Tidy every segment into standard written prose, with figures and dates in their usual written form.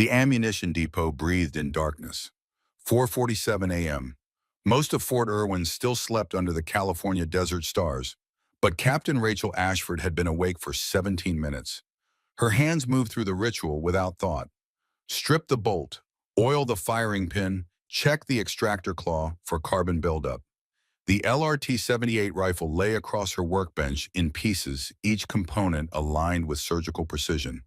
The ammunition depot breathed in darkness. 4:47 a.m. Most of Fort Irwin still slept under the California desert stars, but Captain Rachel Ashford had been awake for 17 minutes. Her hands moved through the ritual without thought. Strip the bolt, oil the firing pin, check the extractor claw for carbon buildup. The LRT-78 rifle lay across her workbench in pieces, each component aligned with surgical precision.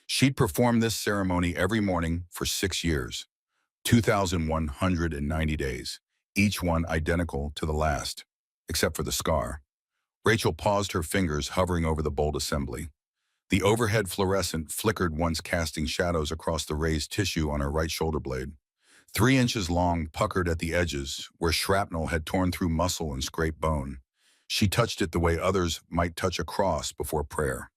She'd performed this ceremony every morning for 6 years, 2,190 days, each one identical to the last, except for the scar. Rachel paused, her fingers hovering over the bolt assembly. The overhead fluorescent flickered once, casting shadows across the raised tissue on her right shoulder blade. 3 inches long, puckered at the edges, where shrapnel had torn through muscle and scraped bone. She touched it the way others might touch a cross before prayer.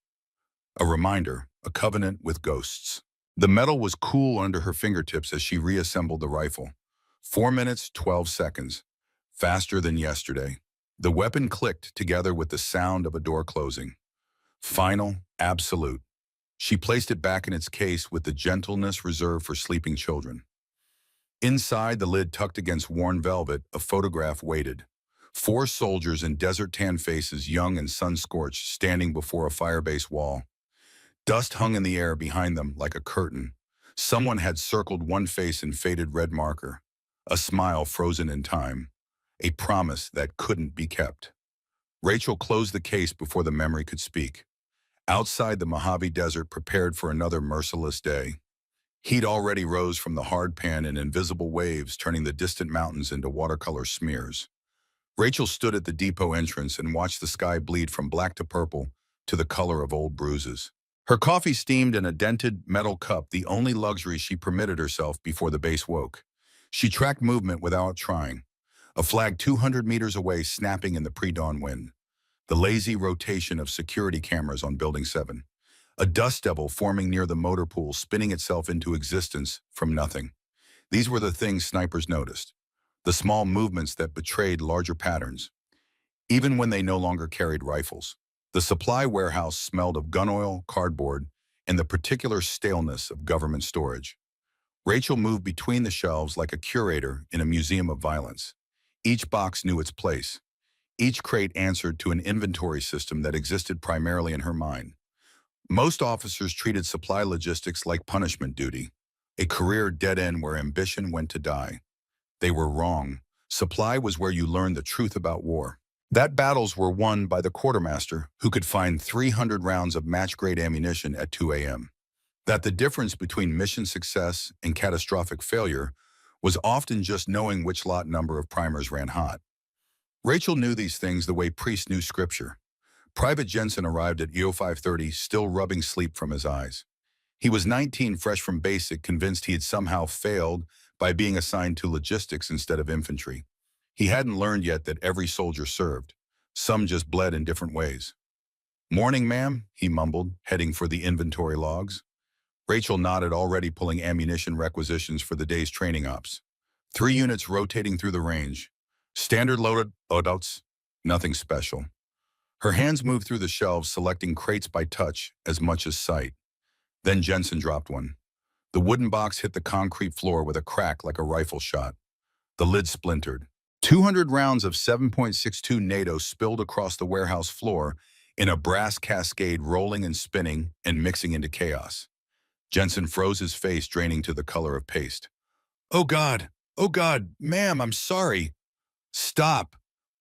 A reminder, a covenant with ghosts. The metal was cool under her fingertips as she reassembled the rifle. 4 minutes, 12 seconds. Faster than yesterday. The weapon clicked together with the sound of a door closing. Final, absolute. She placed it back in its case with the gentleness reserved for sleeping children. Inside, the lid tucked against worn velvet, a photograph waited. 4 soldiers in desert-tan faces, young and sun-scorched, standing before a firebase wall. Dust hung in the air behind them like a curtain. Someone had circled one face in faded red marker. A smile frozen in time. A promise that couldn't be kept. Rachel closed the case before the memory could speak. Outside, the Mojave Desert prepared for another merciless day. Heat already rose from the hard pan in invisible waves, turning the distant mountains into watercolor smears. Rachel stood at the depot entrance and watched the sky bleed from black to purple to the color of old bruises. Her coffee steamed in a dented metal cup, the only luxury she permitted herself before the base woke. She tracked movement without trying. A flag 200 meters away snapping in the pre-dawn wind. The lazy rotation of security cameras on Building 7. A dust devil forming near the motor pool, spinning itself into existence from nothing. These were the things snipers noticed. The small movements that betrayed larger patterns. Even when they no longer carried rifles. The supply warehouse smelled of gun oil, cardboard, and the particular staleness of government storage. Rachel moved between the shelves like a curator in a museum of violence. Each box knew its place. Each crate answered to an inventory system that existed primarily in her mind. Most officers treated supply logistics like punishment duty, a career dead end where ambition went to die. They were wrong. Supply was where you learned the truth about war. That battles were won by the quartermaster who could find 300 rounds of match-grade ammunition at 2 a.m. That the difference between mission success and catastrophic failure was often just knowing which lot number of primers ran hot. Rachel knew these things the way priests knew scripture. Private Jensen arrived at EO 530, still rubbing sleep from his eyes. He was 19, fresh from basic, convinced he had somehow failed by being assigned to logistics instead of infantry. He hadn't learned yet that every soldier served. Some just bled in different ways. "Morning, ma'am," he mumbled, heading for the inventory logs. Rachel nodded, already pulling ammunition requisitions for the day's training ops. 3 units rotating through the range. Standard loaded loadouts, nothing special. Her hands moved through the shelves, selecting crates by touch as much as sight. Then Jensen dropped one. The wooden box hit the concrete floor with a crack like a rifle shot. The lid splintered. 200 rounds of 7.62 NATO spilled across the warehouse floor in a brass cascade, rolling and spinning and mixing into chaos. Jensen froze, his face draining to the color of paste. Oh God, ma'am, I'm sorry." "Stop!"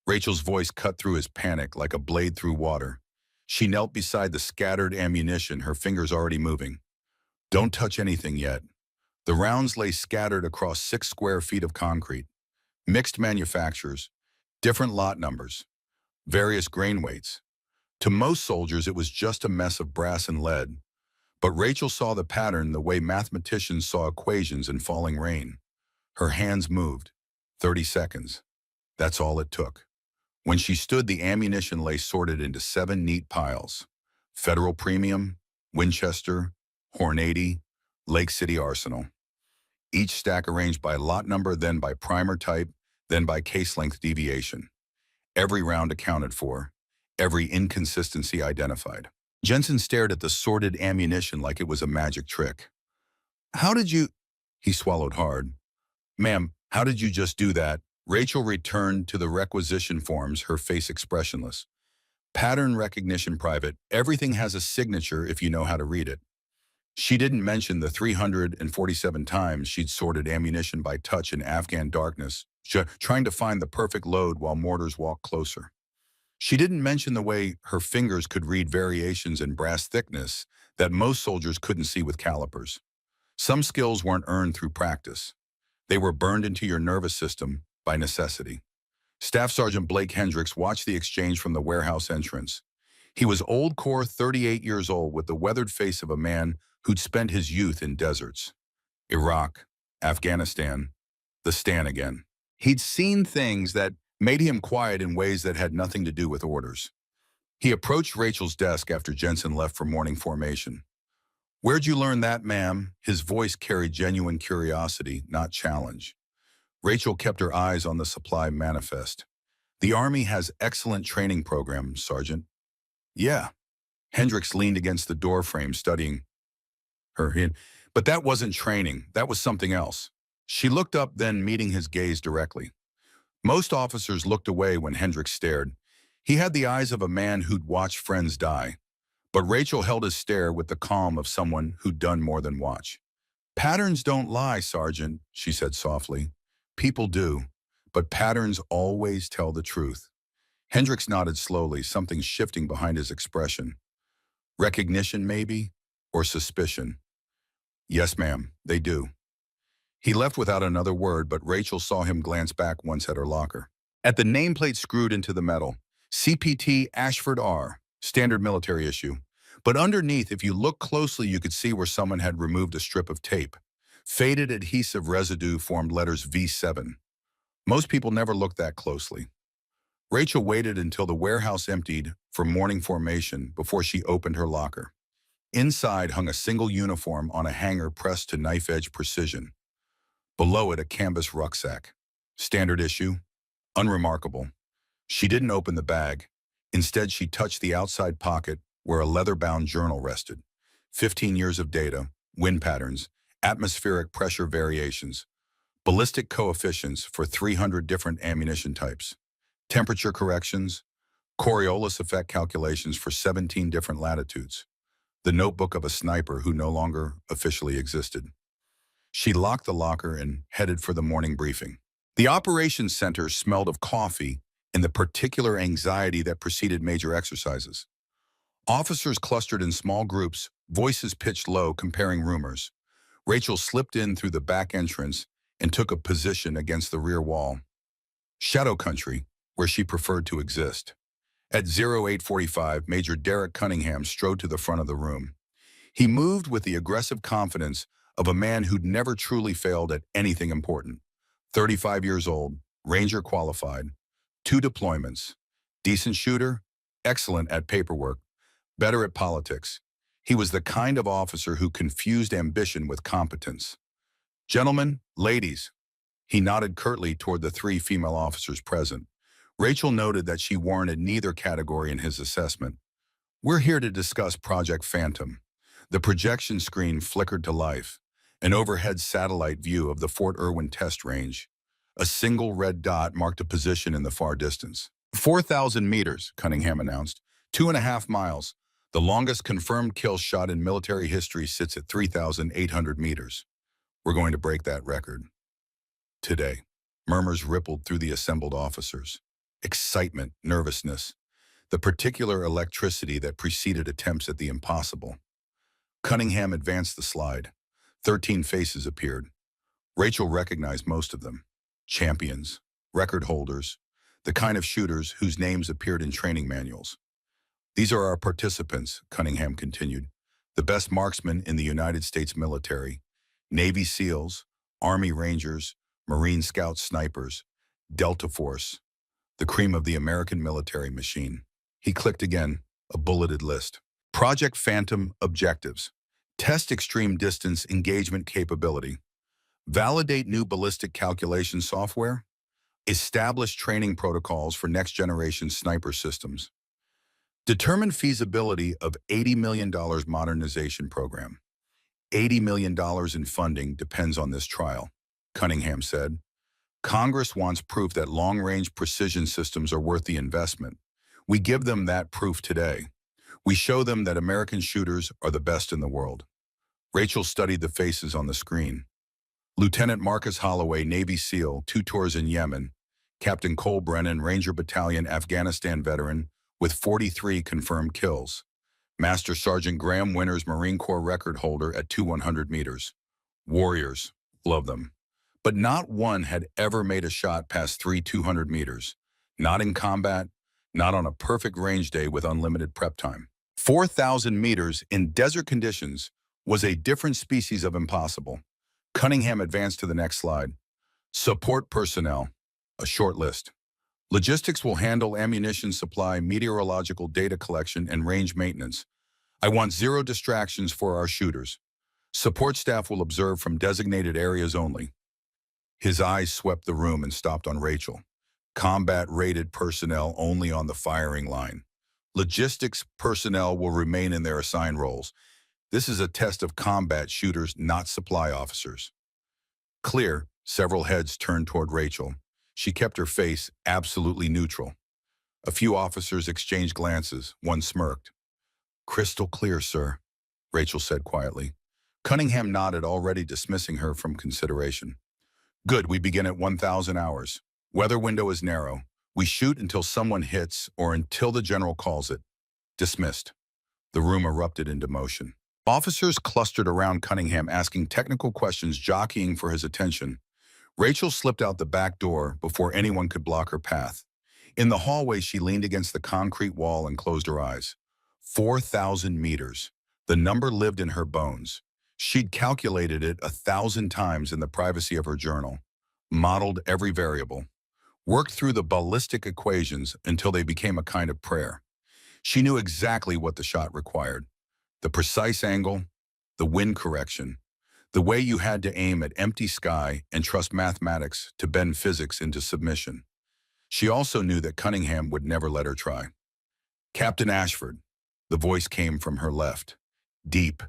Rachel's voice cut through his panic like a blade through water. She knelt beside the scattered ammunition, her fingers already moving. "Don't touch anything yet." The rounds lay scattered across 6 square feet of concrete. Mixed manufacturers, different lot numbers, various grain weights. To most soldiers, it was just a mess of brass and lead. But Rachel saw the pattern the way mathematicians saw equations in falling rain. Her hands moved. 30 seconds. That's all it took. When she stood, the ammunition lay sorted into 7 neat piles. Federal Premium, Winchester, Horn 80, Lake City Arsenal. Each stack arranged by lot number, then by primer type, then by case length deviation. Every round accounted for, every inconsistency identified. Jensen stared at the sorted ammunition like it was a magic trick. How did you? He swallowed hard. Ma'am, how did you just do that? Rachel returned to the requisition forms, her face expressionless. Pattern recognition private. Everything has a signature if you know how to read it. She didn't mention the 347 times she'd sorted ammunition by touch in Afghan darkness, trying to find the perfect load while mortars walked closer. She didn't mention the way her fingers could read variations in brass thickness that most soldiers couldn't see with calipers. Some skills weren't earned through practice. They were burned into your nervous system by necessity. Staff Sergeant Blake Hendricks watched the exchange from the warehouse entrance. He was old core 38 years old with the weathered face of a man who'd spent his youth in deserts. Iraq, Afghanistan, the Stan again. He'd seen things that made him quiet in ways that had nothing to do with orders. He approached Rachel's desk after Jensen left for morning formation. "Where'd you learn that, ma'am?" His voice carried genuine curiosity, not challenge. Rachel kept her eyes on the supply manifest. "The Army has excellent training programs, Sergeant." "Yeah." Hendricks leaned against the door frame, studying her. But that wasn't training. That was something else. She looked up, then meeting his gaze directly. Most officers looked away when Hendricks stared. He had the eyes of a man who'd watched friends die. But Rachel held his stare with the calm of someone who'd done more than watch. "Patterns don't lie, Sergeant," she said softly. "People do, but patterns always tell the truth." Hendricks nodded slowly, something shifting behind his expression. "Recognition, maybe? Or suspicion?" "Yes, ma'am, they do." He left without another word, but Rachel saw him glance back once at her locker. At the nameplate screwed into the metal, CPT Ashford R, standard military issue. But underneath, if you look closely, you could see where someone had removed a strip of tape. Faded adhesive residue formed letters V7. Most people never looked that closely. Rachel waited until the warehouse emptied for morning formation before she opened her locker. Inside hung a single uniform on a hanger pressed to knife-edge precision. Below it, a canvas rucksack. Standard issue. Unremarkable. She didn't open the bag. Instead, she touched the outside pocket where a leather-bound journal rested. 15 years of data, wind patterns, atmospheric pressure variations, ballistic coefficients for 300 different ammunition types, temperature corrections, Coriolis effect calculations for 17 different latitudes. The notebook of a sniper who no longer officially existed. She locked the locker and headed for the morning briefing. The operations center smelled of coffee and the particular anxiety that preceded major exercises. Officers clustered in small groups, voices pitched low, comparing rumors. Rachel slipped in through the back entrance and took a position against the rear wall. Shadow country, where she preferred to exist. At 0845, Major Derek Cunningham strode to the front of the room. He moved with the aggressive confidence of a man who'd never truly failed at anything important. 35 years old, Ranger qualified, 2 deployments, decent shooter, excellent at paperwork, better at politics. He was the kind of officer who confused ambition with competence. "Gentlemen, ladies," he nodded curtly toward the 3 female officers present. Rachel noted that she warranted neither category in his assessment. "We're here to discuss Project Phantom." The projection screen flickered to life, an overhead satellite view of the Fort Irwin test range. A single red dot marked a position in the far distance. 4,000 meters, Cunningham announced. 2.5 miles. The longest confirmed kill shot in military history sits at 3,800 meters. "We're going to break that record today." Murmurs rippled through the assembled officers. Excitement, nervousness, the particular electricity that preceded attempts at the impossible. Cunningham advanced the slide. 13 faces appeared. Rachel recognized most of them. Champions, record holders, the kind of shooters whose names appeared in training manuals. "These are our participants," Cunningham continued. "The best marksmen in the United States military, Navy SEALs, Army Rangers, Marine Scout snipers, Delta Force, the cream of the American military machine." He clicked again, a bulleted list. Project Phantom objectives. Test extreme distance engagement capability. Validate new ballistic calculation software. Establish training protocols for next-generation sniper systems. Determine feasibility of $80 million modernization program. $80 million in funding depends on this trial, Cunningham said. Congress wants proof that long-range precision systems are worth the investment. We give them that proof today. We show them that American shooters are the best in the world. Rachel studied the faces on the screen. Lieutenant Marcus Holloway, Navy SEAL, 2 tours in Yemen. Captain Cole Brennan, Ranger Battalion, Afghanistan veteran, with 43 confirmed kills. Master Sergeant Graham Winters, Marine Corps record holder at 100 meters. Warriors, love them. But not one had ever made a shot past 200 meters. Not in combat, not on a perfect range day with unlimited prep time. 4,000 meters in desert conditions was a different species of impossible. Cunningham advanced to the next slide. Support personnel, a short list. Logistics will handle ammunition supply, meteorological data collection, and range maintenance. I want 0 distractions for our shooters. Support staff will observe from designated areas only. His eyes swept the room and stopped on Rachel. Combat-rated personnel only on the firing line. Logistics personnel will remain in their assigned roles. This is a test of combat shooters, not supply officers. Clear, several heads turned toward Rachel. She kept her face absolutely neutral. A few officers exchanged glances, one smirked. Crystal clear, sir, Rachel said quietly. Cunningham nodded, already dismissing her from consideration. Good, we begin at 1,000 hours. Weather window is narrow. We shoot until someone hits or until the general calls it. Dismissed. The room erupted into motion. Officers clustered around Cunningham, asking technical questions, jockeying for his attention. Rachel slipped out the back door before anyone could block her path. In the hallway, she leaned against the concrete wall and closed her eyes. 4,000 meters. The number lived in her bones. She'd calculated it 1,000 times in the privacy of her journal, modeled every variable, worked through the ballistic equations until they became a kind of prayer. She knew exactly what the shot required. The precise angle, the wind correction, the way you had to aim at empty sky and trust mathematics to bend physics into submission. She also knew that Cunningham would never let her try. Captain Ashford, the voice came from her left, deep,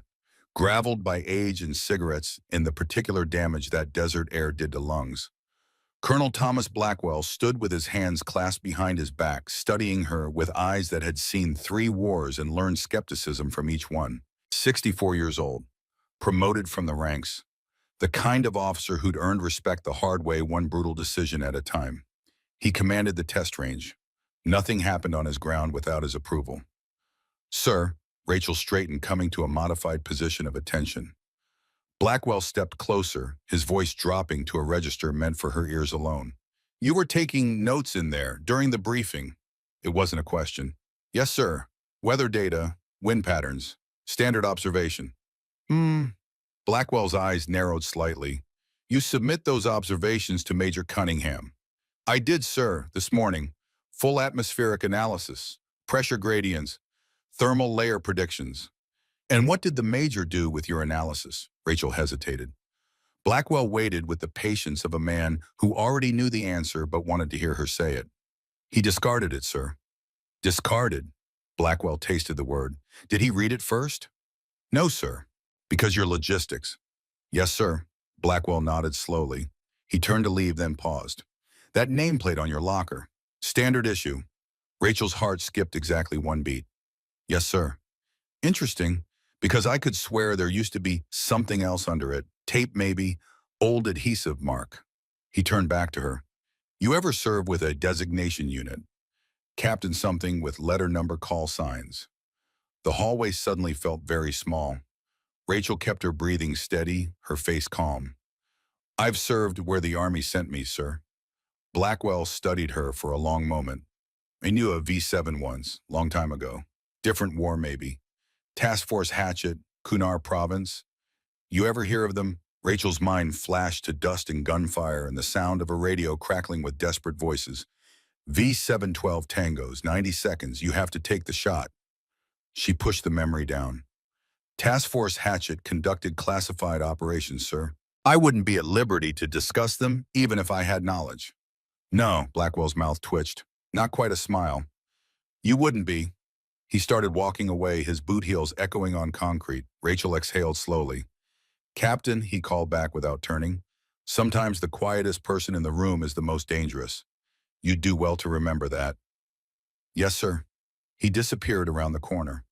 graveled by age and cigarettes and the particular damage that desert air did to lungs. Colonel Thomas Blackwell stood with his hands clasped behind his back, studying her with eyes that had seen 3 wars and learned skepticism from each one. 64 years old, promoted from the ranks, the kind of officer who'd earned respect the hard way, one brutal decision at a time. He commanded the test range. Nothing happened on his ground without his approval. Sir, Rachel straightened, coming to a modified position of attention. Blackwell stepped closer, his voice dropping to a register meant for her ears alone. You were taking notes in there during the briefing. It wasn't a question. Yes, sir. Weather data, wind patterns, standard observation. Blackwell's eyes narrowed slightly. You submit those observations to Major Cunningham. I did, sir, this morning. Full atmospheric analysis, pressure gradients, thermal layer predictions. And what did the Major do with your analysis? Rachel hesitated. Blackwell waited with the patience of a man who already knew the answer but wanted to hear her say it. He discarded it, sir. Discarded? Blackwell tasted the word. Did he read it first? No, sir. Because your logistics. Yes, sir. Blackwell nodded slowly. He turned to leave, then paused. That nameplate on your locker. Standard issue. Rachel's heart skipped exactly 1 beat. Yes, sir. Interesting, because I could swear there used to be something else under it. Tape maybe, old adhesive mark. He turned back to her. You ever serve with a designation unit? Captain something with letter number call signs. The hallway suddenly felt very small. Rachel kept her breathing steady, her face calm. I've served where the Army sent me, sir. Blackwell studied her for a long moment. I knew a V7 once, long time ago. Different war, maybe. Task Force Hatchet, Kunar Province. You ever hear of them? Rachel's mind flashed to dust and gunfire and the sound of a radio crackling with desperate voices. V712 tangos, 90 seconds, you have to take the shot. She pushed the memory down. Task Force Hatchet conducted classified operations, sir. I wouldn't be at liberty to discuss them, even if I had knowledge. No, Blackwell's mouth twitched. Not quite a smile. You wouldn't be. He started walking away, his boot heels echoing on concrete. Rachel exhaled slowly. Captain, he called back without turning. Sometimes the quietest person in the room is the most dangerous. You'd do well to remember that. Yes, sir. He disappeared around the corner.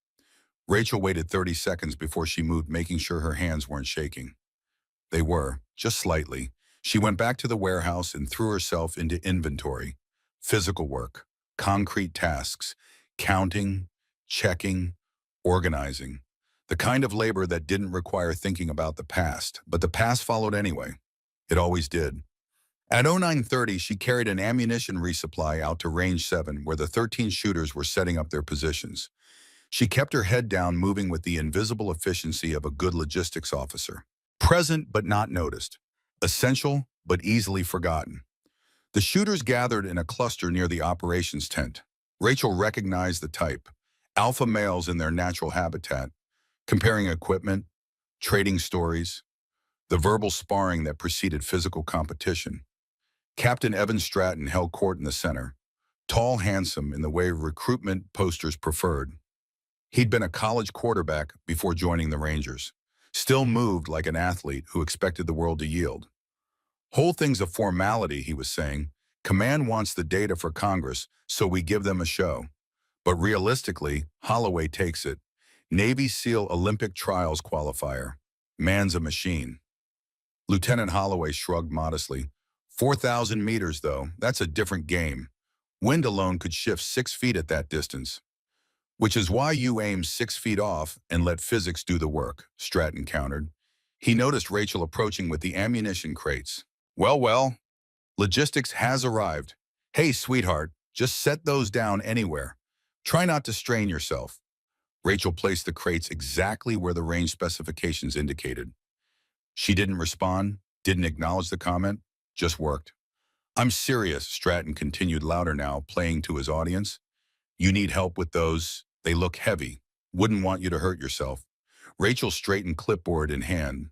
Rachel waited 30 seconds before she moved, making sure her hands weren't shaking. They were, just slightly. She went back to the warehouse and threw herself into inventory. Physical work, concrete tasks, counting, checking, organizing. The kind of labor that didn't require thinking about the past, but the past followed anyway. It always did. At 0930, she carried an ammunition resupply out to Range 7, where the 13 shooters were setting up their positions. She kept her head down, moving with the invisible efficiency of a good logistics officer. Present but not noticed. Essential but easily forgotten. The shooters gathered in a cluster near the operations tent. Rachel recognized the type. Alpha males in their natural habitat, comparing equipment, trading stories, the verbal sparring that preceded physical competition. Captain Evan Stratton held court in the center, tall, handsome in the way recruitment posters preferred. He'd been a college quarterback before joining the Rangers, still moved like an athlete who expected the world to yield. Whole thing's a formality, he was saying. Command wants the data for Congress, so we give them a show. But realistically, Holloway takes it. Navy SEAL Olympic Trials qualifier. Man's a machine. Lieutenant Holloway shrugged modestly. 4,000 meters, though, that's a different game. Wind alone could shift 6 feet at that distance. Which is why you aim 6 feet off and let physics do the work, Stratton countered. He noticed Rachel approaching with the ammunition crates. Well, logistics has arrived. Hey, sweetheart, just set those down anywhere. Try not to strain yourself. Rachel placed the crates exactly where the range specifications indicated. She didn't respond, didn't acknowledge the comment, just worked. I'm serious, Stratton continued louder now, playing to his audience. You need help with those. They look heavy. Wouldn't want you to hurt yourself. Rachel straightened clipboard in hand.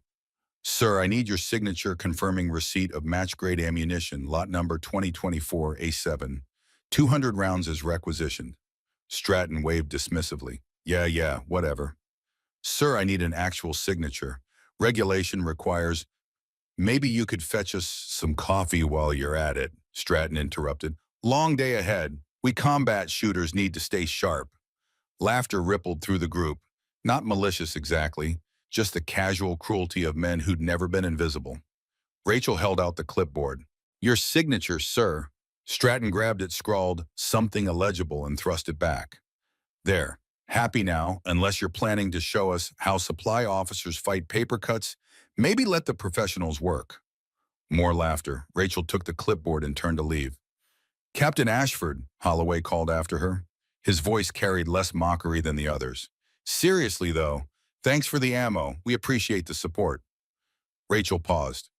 Sir, I need your signature confirming receipt of match-grade ammunition, lot number 2024 A7. 200 rounds is requisitioned. Stratton waved dismissively. Yeah, whatever. Sir, I need an actual signature. Regulation requires... Maybe you could fetch us some coffee while you're at it, Stratton interrupted. Long day ahead. We combat shooters need to stay sharp. Laughter rippled through the group. Not malicious exactly, just the casual cruelty of men who'd never been invisible. Rachel held out the clipboard. Your signature, sir. Stratton grabbed it, scrawled something illegible, and thrust it back. There. Happy now, unless you're planning to show us how supply officers fight paper cuts, maybe let the professionals work. More laughter. Rachel took the clipboard and turned to leave. Captain Ashford, Holloway called after her. His voice carried less mockery than the others. Seriously, though, thanks for the ammo. We appreciate the support. Rachel paused.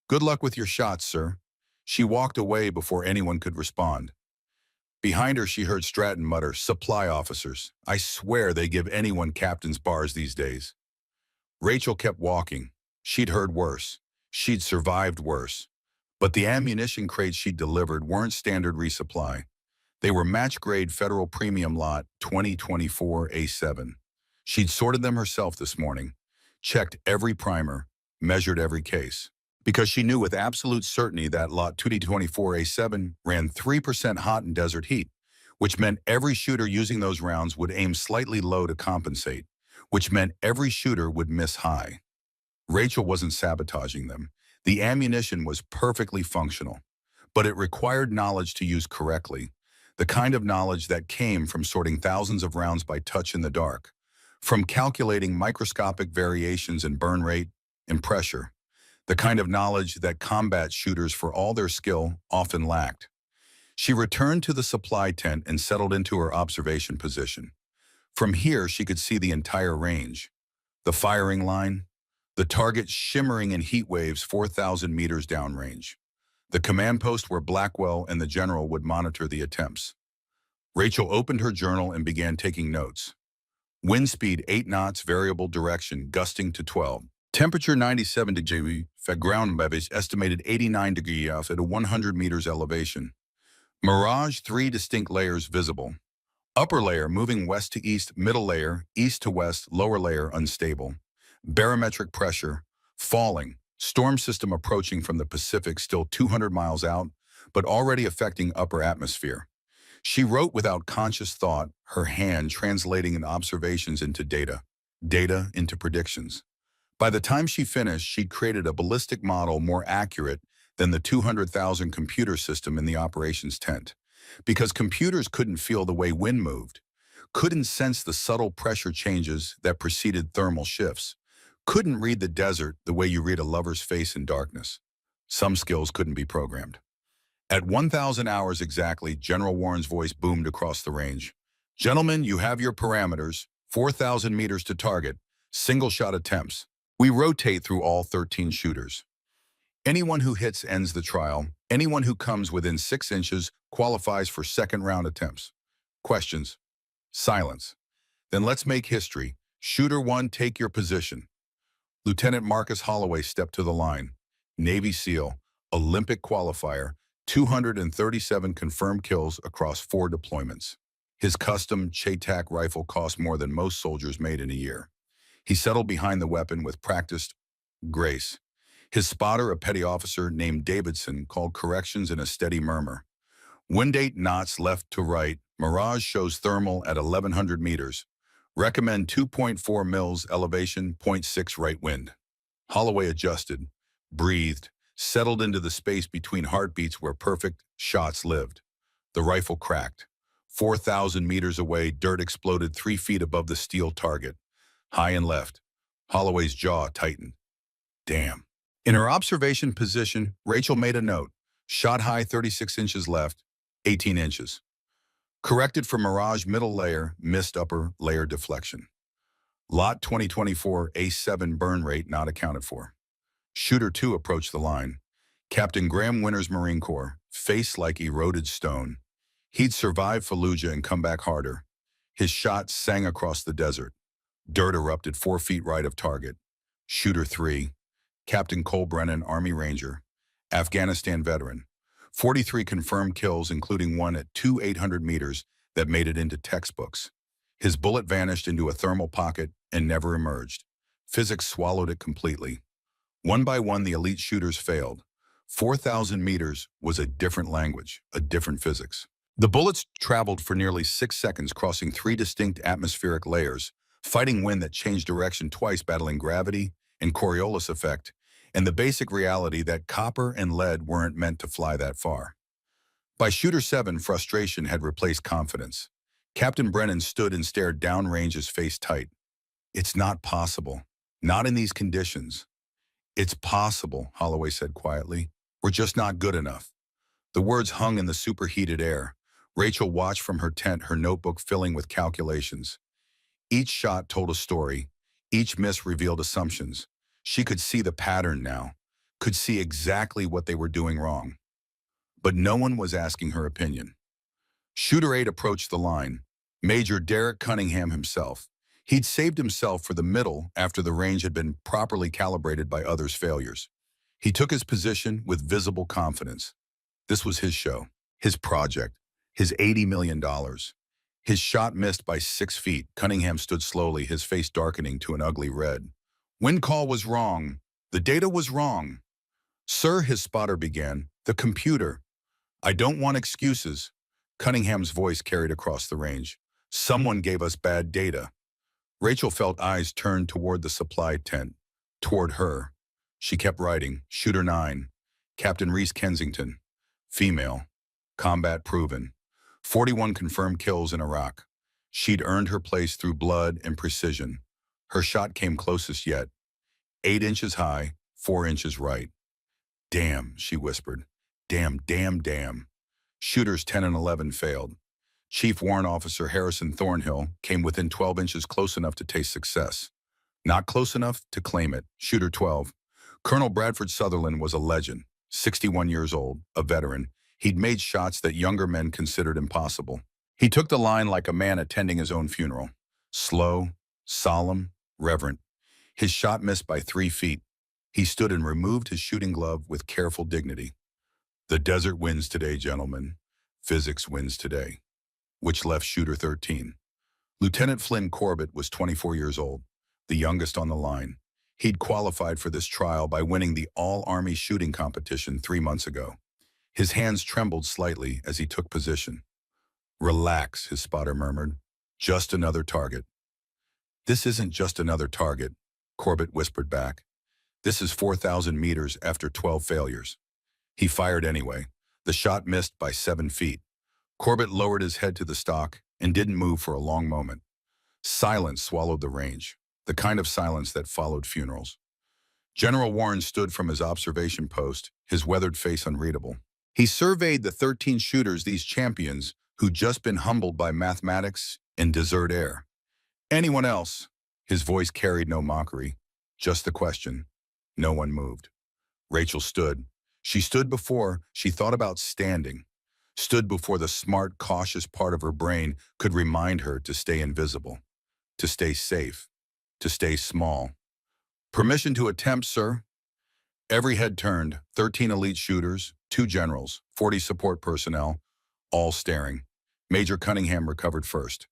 Good luck with your shots, sir. She walked away before anyone could respond. Behind her, she heard Stratton mutter, supply officers. I swear they give anyone captain's bars these days. Rachel kept walking. She'd heard worse. She'd survived worse. But the ammunition crates she'd delivered weren't standard resupply. They were match-grade Federal Premium Lot 2024 A7. She'd sorted them herself this morning, checked every primer, measured every case. Because she knew with absolute certainty that Lot 2024 A7 ran 3% hot in desert heat, which meant every shooter using those rounds would aim slightly low to compensate, which meant every shooter would miss high. Rachel wasn't sabotaging them. The ammunition was perfectly functional, but it required knowledge to use correctly, the kind of knowledge that came from sorting thousands of rounds by touch in the dark, from calculating microscopic variations in burn rate and pressure, the kind of knowledge that combat shooters, for all their skill, often lacked. She returned to the supply tent and settled into her observation position. From here, she could see the entire range. The firing line, the target shimmering in heat waves 4,000 meters downrange. The command post where Blackwell and the general would monitor the attempts. Rachel opened her journal and began taking notes. Wind speed 8 knots, variable direction, gusting to 12. Temperature 97 degrees, ground level estimated 89 degrees off at a 100 meters elevation. Mirage, 3 distinct layers visible. Upper layer moving west to east, middle layer, east to west, lower layer unstable. Barometric pressure, Falling. Storm system approaching from the Pacific, still 200 miles out, but already affecting upper atmosphere. She wrote without conscious thought, her hand translating in observations into data into predictions. By the time she finished, she'd created a ballistic model more accurate than the 200,000 computer system in the operations tent. Because computers couldn't feel the way wind moved, couldn't sense the subtle pressure changes that preceded thermal shifts, couldn't read the desert the way you read a lover's face in darkness. Some skills couldn't be programmed. At 1,000 hours exactly, General Warren's voice boomed across the range. Gentlemen, you have your parameters, 4,000 meters to target, single-shot attempts. We rotate through all 13 shooters. Anyone who hits ends the trial. Anyone who comes within 6 inches qualifies for second-round attempts. Questions? Silence. Then let's make history. Shooter 1, take your position. Lieutenant Marcus Holloway stepped to the line. Navy SEAL, Olympic qualifier, 237 confirmed kills across 4 deployments. His custom Chaytak rifle cost more than most soldiers made in a year. He settled behind the weapon with practiced grace. His spotter, a petty officer named Davidson, called corrections in a steady murmur. Wind 8 knots left to right. Mirage shows thermal at 1,100 meters. Recommend 2.4 mils elevation, 0.6 right wind. Holloway adjusted, breathed, settled into the space between heartbeats where perfect shots lived. The rifle cracked. 4,000 meters away, dirt exploded 3 feet above the steel target. High and left. Holloway's jaw tightened. Damn. In her observation position, Rachel made a note. Shot high 36 inches left, 18 inches. Corrected for Mirage middle layer, missed upper layer deflection. Lot 2024 A7 burn rate not accounted for. Shooter 2 approached the line. Captain Graham Winters, Marine Corps, face like eroded stone. He'd survive Fallujah and come back harder. His shot sang across the desert. Dirt erupted 4 feet right of target. Shooter 3, Captain Cole Brennan, Army Ranger, Afghanistan veteran. 43 confirmed kills, including one at 800 meters that made it into textbooks. His bullet vanished into a thermal pocket and never emerged. Physics swallowed it completely. One by one, the elite shooters failed. 4,000 meters was a different language, a different physics. The bullets traveled for nearly 6 seconds, crossing 3 distinct atmospheric layers, fighting wind that changed direction twice, battling gravity and Coriolis effect, and the basic reality that copper and lead weren't meant to fly that far. By Shooter 7, frustration had replaced confidence. Captain Brennan stood and stared downrange, his face tight. It's not possible. Not in these conditions. It's possible, Holloway said quietly. We're just not good enough. The words hung in the superheated air. Rachel watched from her tent, her notebook filling with calculations. Each shot told a story. Each miss revealed assumptions. She could see the pattern now, could see exactly what they were doing wrong. But no one was asking her opinion. Shooter 8 approached the line. Major Derek Cunningham himself. He'd saved himself for the middle after the range had been properly calibrated by others' failures. He took his position with visible confidence. This was his show, his project, his $80 million. His shot missed by 6 feet. Cunningham stood slowly, his face darkening to an ugly red. Wind call was wrong. The data was wrong. Sir, his spotter began. The computer. I don't want excuses. Cunningham's voice carried across the range. Someone gave us bad data. Rachel felt eyes turned toward the supply tent, toward her. She kept writing. Shooter 9. Captain Reese Kensington. Female. Combat proven. 41 confirmed kills in Iraq. She'd earned her place through blood and precision. Her shot came closest yet. 8 inches high, 4 inches right. Damn, she whispered. Damn, damn, damn. Shooters 10 and 11 failed. Chief Warrant Officer Harrison Thornhill came within 12 inches, close enough to taste success. Not close enough to claim it. Shooter 12. Colonel Bradford Sutherland was a legend, 61 years old, a veteran. He'd made shots that younger men considered impossible. He took the line like a man attending his own funeral. Slow, solemn, reverent. His shot missed by 3 feet. He stood and removed his shooting glove with careful dignity. The desert wins today, gentlemen. Physics wins today. Which left Shooter 13. Lieutenant Flynn Corbett was 24 years old, the youngest on the line. He'd qualified for this trial by winning the all-Army shooting competition 3 months ago. His hands trembled slightly as he took position. "Relax," his spotter murmured. "Just another target." "This isn't just another target," Corbett whispered back. "This is 4,000 meters after 12 failures." He fired anyway. The shot missed by 7 feet. Corbett lowered his head to the stock and didn't move for a long moment. Silence swallowed the range, the kind of silence that followed funerals. General Warren stood from his observation post, his weathered face unreadable. He surveyed the 13 shooters, these champions, who'd just been humbled by mathematics and desert air. Anyone else? His voice carried no mockery, just the question. No one moved. Rachel stood. She stood before she thought about standing, stood before the smart, cautious part of her brain could remind her to stay invisible, to stay safe, to stay small. "Permission to attempt, sir." Every head turned, 13 elite shooters, 2 generals, 40 support personnel, all staring. Major Cunningham recovered first.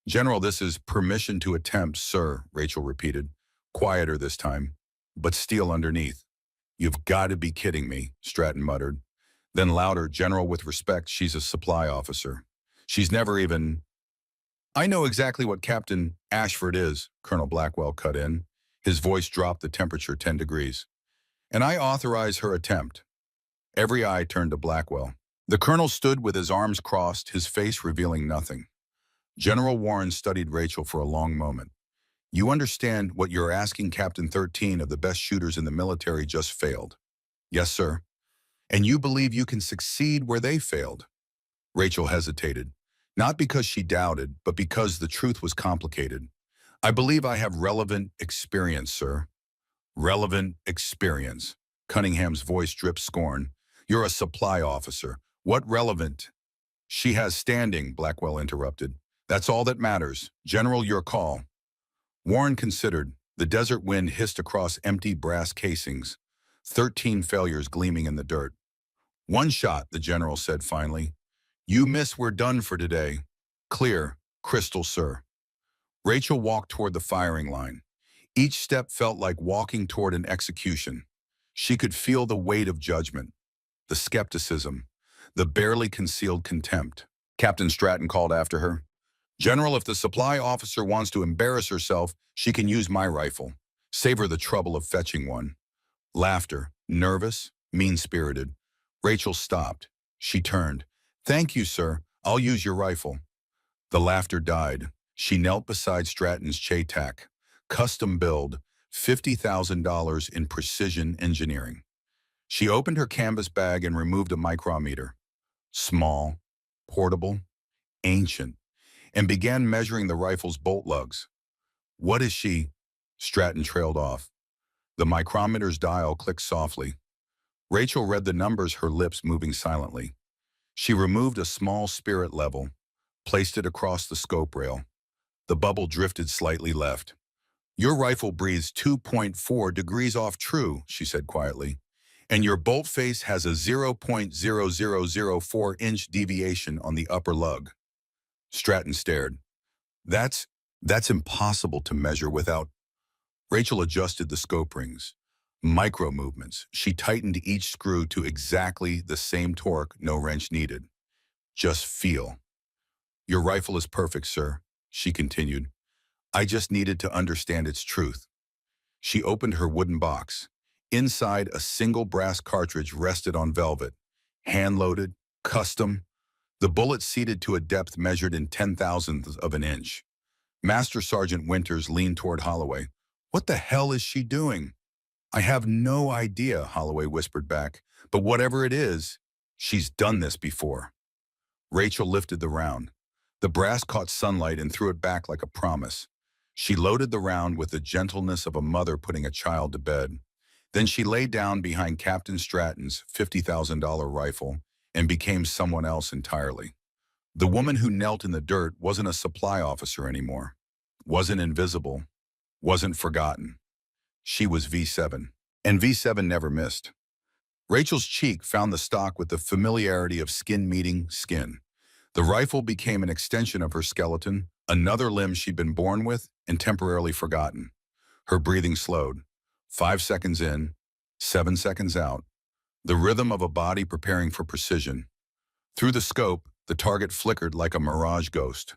"General, this is permission to attempt, sir," Rachel repeated, quieter this time, but steel underneath. "You've got to be kidding me," Stratton muttered. Then louder, "General, with respect, she's a supply officer. She's never even—" "I know exactly what Captain Ashford is," Colonel Blackwell cut in. His voice dropped the temperature 10 degrees. "And I authorize her attempt." Every eye turned to Blackwell. The colonel stood with his arms crossed, his face revealing nothing. General Warren studied Rachel for a long moment. "You understand what you're asking? Captain 13 of the best shooters in the military just failed." "Yes, sir." "And you believe you can succeed where they failed?" Rachel hesitated, not because she doubted, but because the truth was complicated. "I believe I have relevant experience, sir." "Relevant experience." Cunningham's voice dripped scorn. "You're a supply officer. What relevant—" "She has standing," Blackwell interrupted. "That's all that matters. General, your call." Warren considered. The desert wind hissed across empty brass casings, 13 failures gleaming in the dirt. "One shot," the general said finally. "You miss, we're done for today." "Clear. Crystal, sir." Rachel walked toward the firing line. Each step felt like walking toward an execution. She could feel the weight of judgment, the skepticism, the barely concealed contempt. Captain Stratton called after her. "General, if the supply officer wants to embarrass herself, she can use my rifle. Save her the trouble of fetching one." Laughter, nervous, mean-spirited. Rachel stopped. She turned. "Thank you, sir. I'll use your rifle." The laughter died. She knelt beside Stratton's Chaytak, custom build, $50,000 in precision engineering. She opened her canvas bag and removed a micrometer. Small, portable, ancient, and began measuring the rifle's bolt lugs. "What is she—" Stratton trailed off. The micrometer's dial clicked softly. Rachel read the numbers, her lips moving silently. She removed a small spirit level, placed it across the scope rail. The bubble drifted slightly left. "Your rifle breathes 2.4 degrees off true," she said quietly. "And your bolt face has a 0.0004-inch deviation on the upper lug." Stratton stared. That's impossible to measure without—" Rachel adjusted the scope rings. Micro movements. She tightened each screw to exactly the same torque, no wrench needed. "Just feel." "Your rifle is perfect, sir," she continued. "I just needed to understand its truth." She opened her wooden box. Inside, a single brass cartridge rested on velvet. Hand-loaded, custom. The bullet seated to a depth measured in 10,000ths of an inch. Master Sergeant Winters leaned toward Holloway. "What the hell is she doing?" "I have no idea," Holloway whispered back. "But whatever it is, she's done this before." Rachel lifted the round. The brass caught sunlight and threw it back like a promise. She loaded the round with the gentleness of a mother putting a child to bed. Then she lay down behind Captain Stratton's $50,000 rifle and became someone else entirely. The woman who knelt in the dirt wasn't a supply officer anymore, wasn't invisible, wasn't forgotten. She was V7, and V7 never missed. Rachel's cheek found the stock with the familiarity of skin meeting skin. The rifle became an extension of her skeleton, another limb she'd been born with and temporarily forgotten. Her breathing slowed. 5 seconds in, 7 seconds out. The rhythm of a body preparing for precision. Through the scope, the target flickered like a mirage ghost.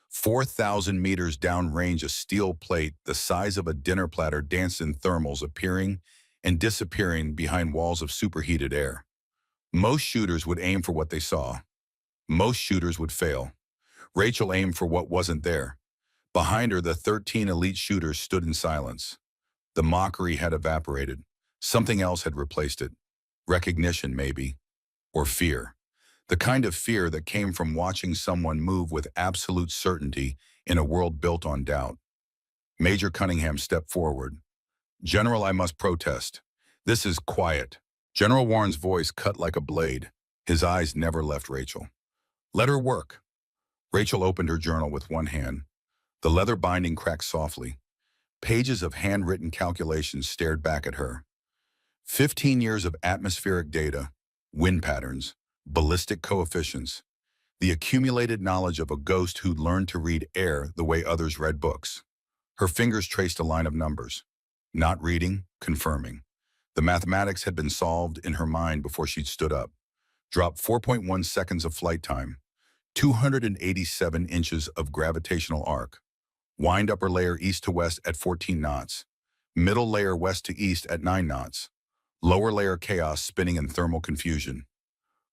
4,000 meters downrange, a steel plate the size of a dinner platter danced in thermals, appearing and disappearing behind walls of superheated air. Most shooters would aim for what they saw. Most shooters would fail. Rachel aimed for what wasn't there. Behind her, the 13 elite shooters stood in silence. The mockery had evaporated. Something else had replaced it. Recognition, maybe. Or fear. The kind of fear that came from watching someone move with absolute certainty in a world built on doubt. Major Cunningham stepped forward. "General, I must protest. This is quiet." General Warren's voice cut like a blade. His eyes never left Rachel. "Let her work." Rachel opened her journal with one hand. The leather binding cracked softly. Pages of handwritten calculations stared back at her. 15 years of atmospheric data, wind patterns, ballistic coefficients, the accumulated knowledge of a ghost who'd learned to read air the way others read books. Her fingers traced a line of numbers. Not reading, confirming. The mathematics had been solved in her mind before she'd stood up. Drop 4.1 seconds of flight time, 287 inches of gravitational arc. Wind upper layer east to west at 14 knots. Middle layer west to east at 9 knots. Lower layer chaos spinning in thermal confusion.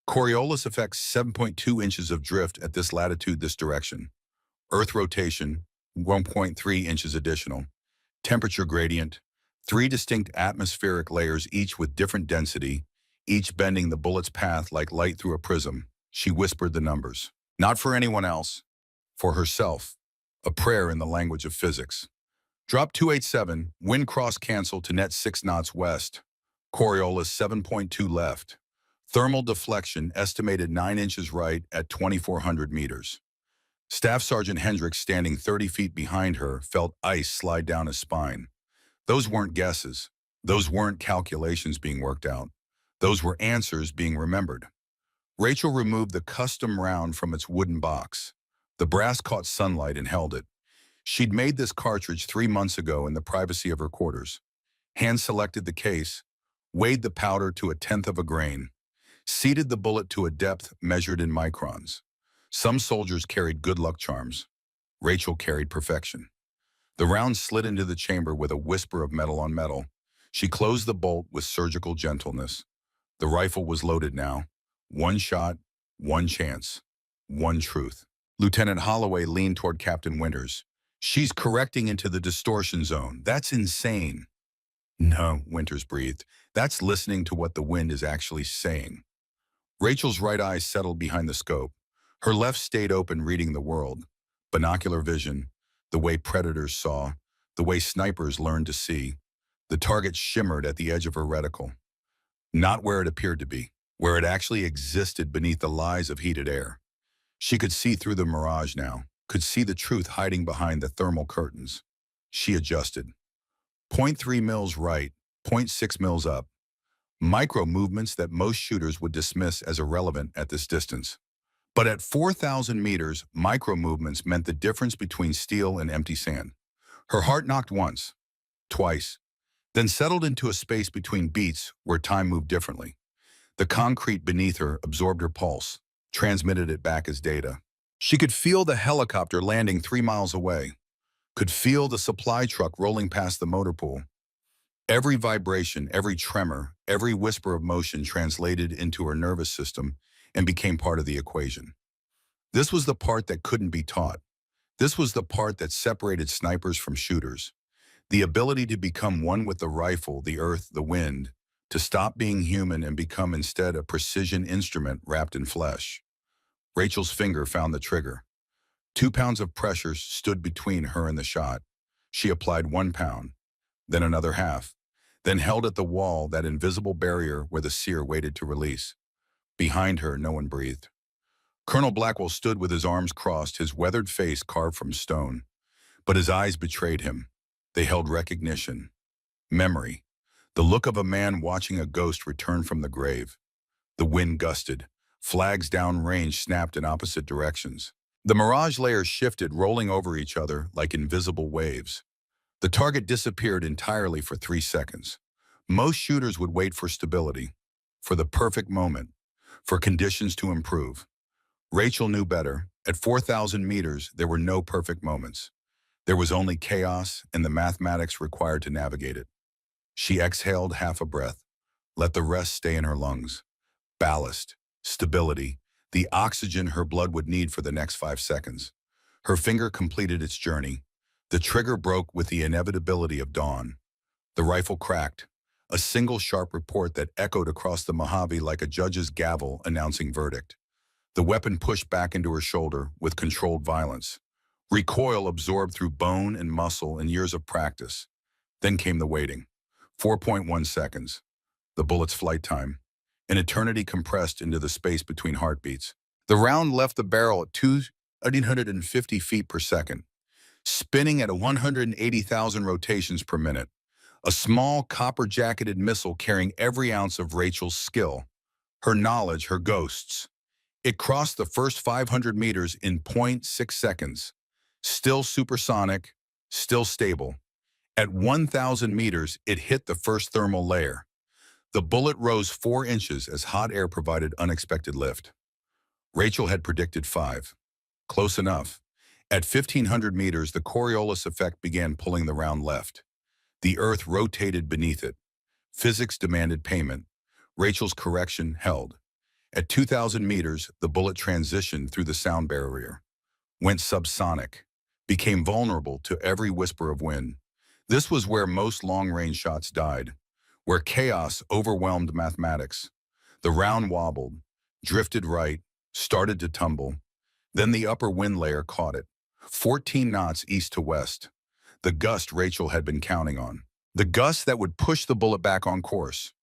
Coriolis affects 7.2 inches of drift at this latitude, this direction. Earth rotation, 1.3 inches additional. Temperature gradient, 3 distinct atmospheric layers, each with different density, each bending the bullet's path like light through a prism. She whispered the numbers. Not for anyone else, for herself. A prayer in the language of physics. Drop 287, wind cross cancel to net 6 knots west. Coriolis 7.2 left. Thermal deflection estimated 9 inches right at 2,400 meters. Staff Sergeant Hendricks, standing 30 feet behind her, felt ice slide down his spine. Those weren't guesses. Those weren't calculations being worked out. Those were answers being remembered. Rachel removed the custom round from its wooden box. The brass caught sunlight and held it. She'd made this cartridge 3 months ago in the privacy of her quarters. Hand-selected the case, weighed the powder to 1/10 of a grain, seeded the bullet to a depth measured in microns. Some soldiers carried good luck charms. Rachel carried perfection. The round slid into the chamber with a whisper of metal on metal. She closed the bolt with surgical gentleness. The rifle was loaded now. One shot, one chance, one truth. Lieutenant Holloway leaned toward Captain Winters. "She's correcting into the distortion zone. That's insane." "No," Winters breathed. "That's listening to what the wind is actually saying." Rachel's right eye settled behind the scope. Her left stayed open, reading the world. Binocular vision, the way predators saw, the way snipers learned to see. The target shimmered at the edge of her reticle. Not where it appeared to be, where it actually existed beneath the lies of heated air. She could see through the mirage now, could see the truth hiding behind the thermal curtains. She adjusted. 0.3 mils right, 0.6 mils up. Micro movements that most shooters would dismiss as irrelevant at this distance. But at 4,000 meters, micro movements meant the difference between steel and empty sand. Her heart knocked once, twice, then settled into a space between beats where time moved differently. The concrete beneath her absorbed her pulse, transmitted it back as data. She could feel the helicopter landing 3 miles away, could feel the supply truck rolling past the motor pool. Every vibration, every tremor, every whisper of motion translated into her nervous system and became part of the equation. This was the part that couldn't be taught. This was the part that separated snipers from shooters. The ability to become one with the rifle, the earth, the wind, to stop being human and become instead a precision instrument wrapped in flesh. Rachel's finger found the trigger. 2 pounds of pressure stood between her and the shot. She applied 1 pound, then another half, then held at the wall, that invisible barrier where the sear waited to release. Behind her, no one breathed. Colonel Blackwell stood with his arms crossed, his weathered face carved from stone. But his eyes betrayed him. They held recognition, memory, the look of a man watching a ghost return from the grave. The wind gusted. Flags downrange snapped in opposite directions. The mirage layers shifted, rolling over each other like invisible waves. The target disappeared entirely for 3 seconds. Most shooters would wait for stability, for the perfect moment, for conditions to improve. Rachel knew better. At 4,000 meters, there were no perfect moments. There was only chaos and the mathematics required to navigate it. She exhaled half a breath, let the rest stay in her lungs. Ballast, stability, the oxygen her blood would need for the next 5 seconds. Her finger completed its journey. The trigger broke with the inevitability of dawn. The rifle cracked, a single sharp report that echoed across the Mojave like a judge's gavel announcing verdict. The weapon pushed back into her shoulder with controlled violence. Recoil absorbed through bone and muscle and years of practice. Then came the waiting. 4.1 seconds. The bullet's flight time. An eternity compressed into the space between heartbeats. The round left the barrel at 250 feet per second, spinning at 180,000 rotations per minute. A small copper-jacketed missile carrying every ounce of Rachel's skill, her knowledge, her ghosts. It crossed the first 500 meters in 0.6 seconds. Still supersonic, still stable. At 1,000 meters, it hit the first thermal layer. The bullet rose 4 inches as hot air provided unexpected lift. Rachel had predicted 5. Close enough. At 1,500 meters, the Coriolis effect began pulling the round left. The Earth rotated beneath it. Physics demanded payment. Rachel's correction held. At 2,000 meters, the bullet transitioned through the sound barrier, went subsonic, became vulnerable to every whisper of wind. This was where most long-range shots died, where chaos overwhelmed mathematics. The round wobbled, drifted right, started to tumble. Then the upper wind layer caught it. 14 knots east to west. The gust Rachel had been counting on. The gust that would push the bullet back on course.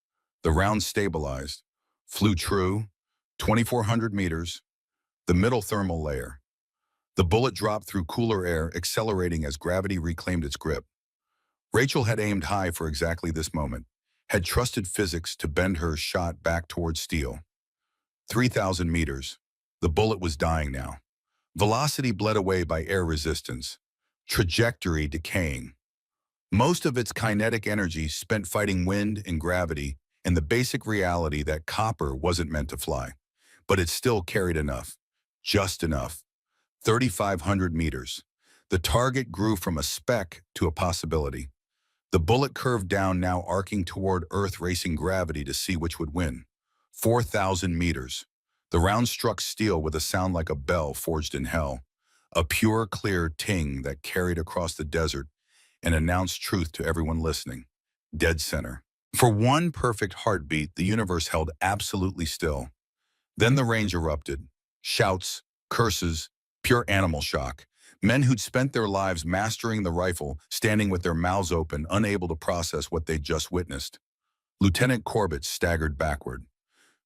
The round stabilized, flew true, 2,400 meters, the middle thermal layer. The bullet dropped through cooler air, accelerating as gravity reclaimed its grip. Rachel had aimed high for exactly this moment, had trusted physics to bend her shot back towards steel. 3,000 meters. The bullet was dying now. Velocity bled away by air resistance. Trajectory decaying. Most of its kinetic energy spent fighting wind and gravity and the basic reality that copper wasn't meant to fly. But it still carried enough. Just enough. 3,500 meters. The target grew from a speck to a possibility. The bullet curved down, now arcing toward Earth, racing gravity to see which would win. 4,000 meters. The round struck steel with a sound like a bell forged in hell. A pure, clear ting that carried across the desert and announced truth to everyone listening. Dead center. For one perfect heartbeat, the universe held absolutely still. Then the range erupted. Shouts, curses, pure animal shock. Men who'd spent their lives mastering the rifle, standing with their mouths open, unable to process what they'd just witnessed. Lieutenant Corbett staggered backward.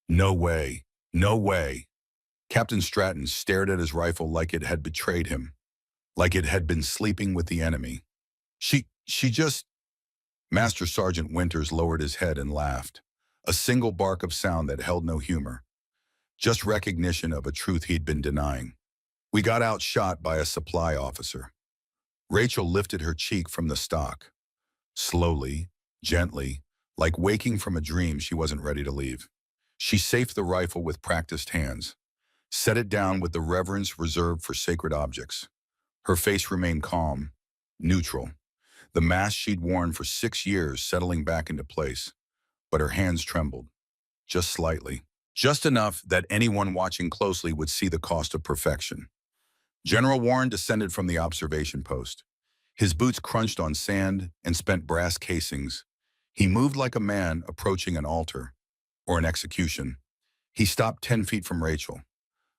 No way. No way. Captain Stratton stared at his rifle like it had betrayed him, like it had been sleeping with the enemy. She just... Master Sergeant Winters lowered his head and laughed, a single bark of sound that held no humor, just recognition of a truth he'd been denying. We got outshot by a supply officer. Rachel lifted her cheek from the stock. Slowly, gently, like waking from a dream she wasn't ready to leave. She safed the rifle with practiced hands, set it down with the reverence reserved for sacred objects. Her face remained calm, neutral, the mask she'd worn for 6 years settling back into place. But her hands trembled, just slightly, just enough that anyone watching closely would see the cost of perfection. General Warren descended from the observation post. His boots crunched on sand and spent brass casings. He moved like a man approaching an altar or an execution. He stopped 10 feet from Rachel,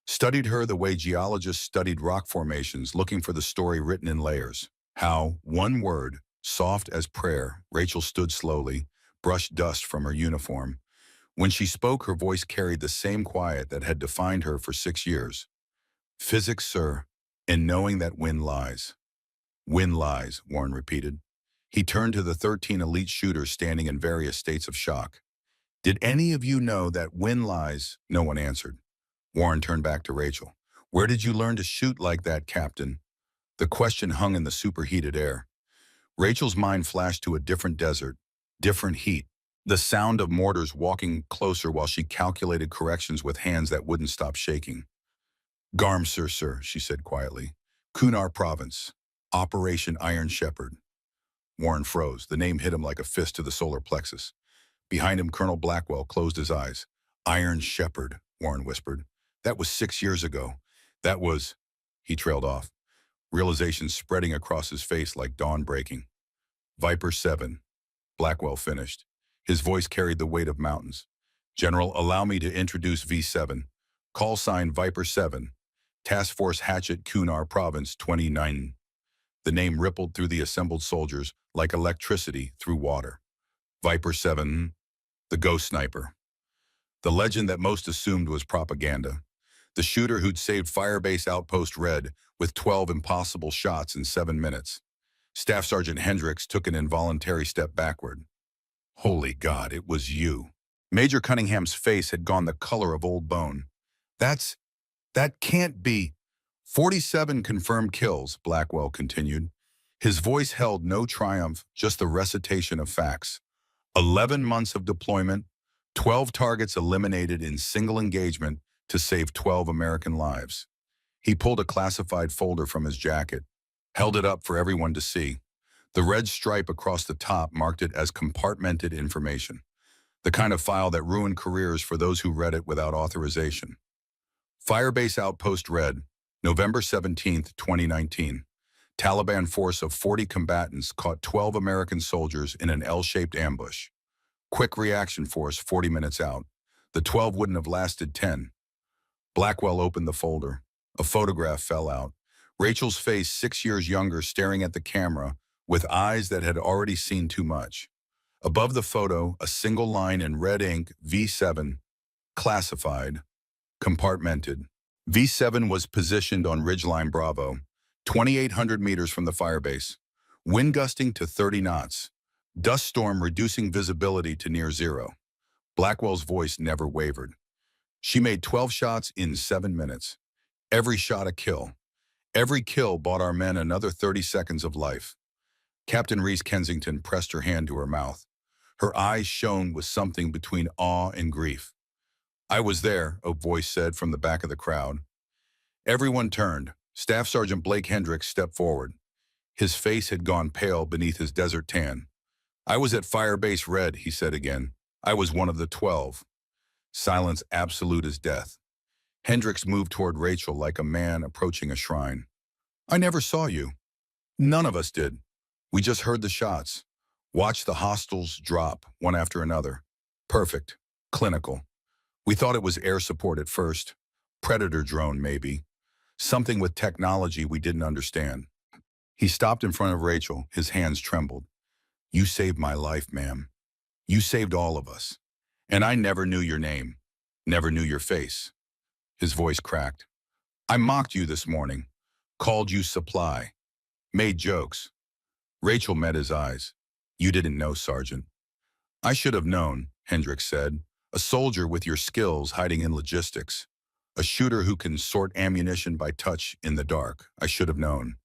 studied her the way geologists studied rock formations, looking for the story written in layers. How, one word, soft as prayer, Rachel stood slowly, brushed dust from her uniform. When she spoke, her voice carried the same quiet that had defined her for 6 years. Physics, sir, in knowing that wind lies. Wind lies, Warren repeated. He turned to the 13 elite shooters standing in various states of shock. Did any of you know that wind lies? No one answered. Warren turned back to Rachel. Where did you learn to shoot like that, Captain? The question hung in the superheated air. Rachel's mind flashed to a different desert, different heat. The sound of mortars walking closer while she calculated corrections with hands that wouldn't stop shaking. Garm, sir, she said quietly. Kunar Province. Operation Iron Shepherd. Warren froze. The name hit him like a fist to the solar plexus. Behind him, Colonel Blackwell closed his eyes. Iron Shepherd, Warren whispered. That was 6 years ago. That was... He trailed off, realization spreading across his face like dawn breaking. Viper 7, Blackwell finished. His voice carried the weight of mountains. General, allow me to introduce V7. Call sign Viper 7. Task Force Hatchet Kunar Province 29. The name rippled through the assembled soldiers like electricity through water. Viper 7, the ghost sniper. The legend that most assumed was propaganda. The shooter who'd saved Firebase Outpost Red with 12 impossible shots in 7 minutes. Staff Sergeant Hendricks took an involuntary step backward. Holy God, it was you. Major Cunningham's face had gone the color of old bone. That can't be. 47 confirmed kills, Blackwell continued. His voice held no triumph, just the recitation of facts. 11 months of deployment, 12 targets eliminated in single engagement to save 12 American lives. He pulled a classified folder from his jacket, held it up for everyone to see. The red stripe across the top marked it as compartmented information, the kind of file that ruined careers for those who read it without authorization. Firebase Outpost Red, November 17, 2019. Taliban force of 40 combatants caught 12 American soldiers in an L-shaped ambush. Quick reaction force 40 minutes out. The 12 wouldn't have lasted 10. Blackwell opened the folder. A photograph fell out. Rachel's face 6 years younger staring at the camera with eyes that had already seen too much. Above the photo, a single line in red ink, V7, classified, compartmented. V7 was positioned on Ridgeline Bravo, 2,800 meters from the firebase. Wind gusting to 30 knots. Dust storm reducing visibility to near zero. Blackwell's voice never wavered. She made 12 shots in 7 minutes. Every shot a kill. Every kill bought our men another 30 seconds of life. Captain Reese Kensington pressed her hand to her mouth. Her eyes shone with something between awe and grief. I was there, a voice said from the back of the crowd. Everyone turned. Staff Sergeant Blake Hendricks stepped forward. His face had gone pale beneath his desert tan. I was at Firebase Red, he said again. I was one of the 12. Silence absolute as death. Hendricks moved toward Rachel like a man approaching a shrine. I never saw you. None of us did. We just heard the shots. Watched the hostiles drop, one after another. Perfect. Clinical. We thought it was air support at first. Predator drone, maybe. Something with technology we didn't understand. He stopped in front of Rachel. His hands trembled. You saved my life, ma'am. You saved all of us. And I never knew your name. Never knew your face. His voice cracked. I mocked you this morning. Called you supply. Made jokes. Rachel met his eyes. You didn't know, Sergeant. I should have known, Hendricks said. A soldier with your skills hiding in logistics. A shooter who can sort ammunition by touch in the dark. I should have known.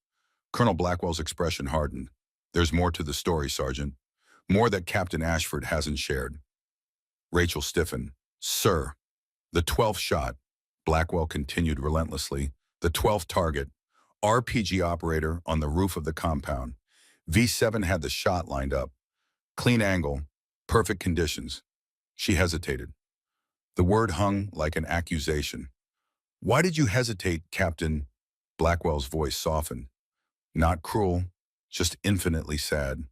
Colonel Blackwell's expression hardened. There's more to the story, Sergeant. More that Captain Ashford hasn't shared. Rachel stiffened. Sir, the 12th shot, Blackwell continued relentlessly. The 12th target, RPG operator on the roof of the compound. V7 had the shot lined up. Clean angle, perfect conditions. She hesitated. The word hung like an accusation. Why did you hesitate, Captain? Blackwell's voice softened. Not cruel, just infinitely sad.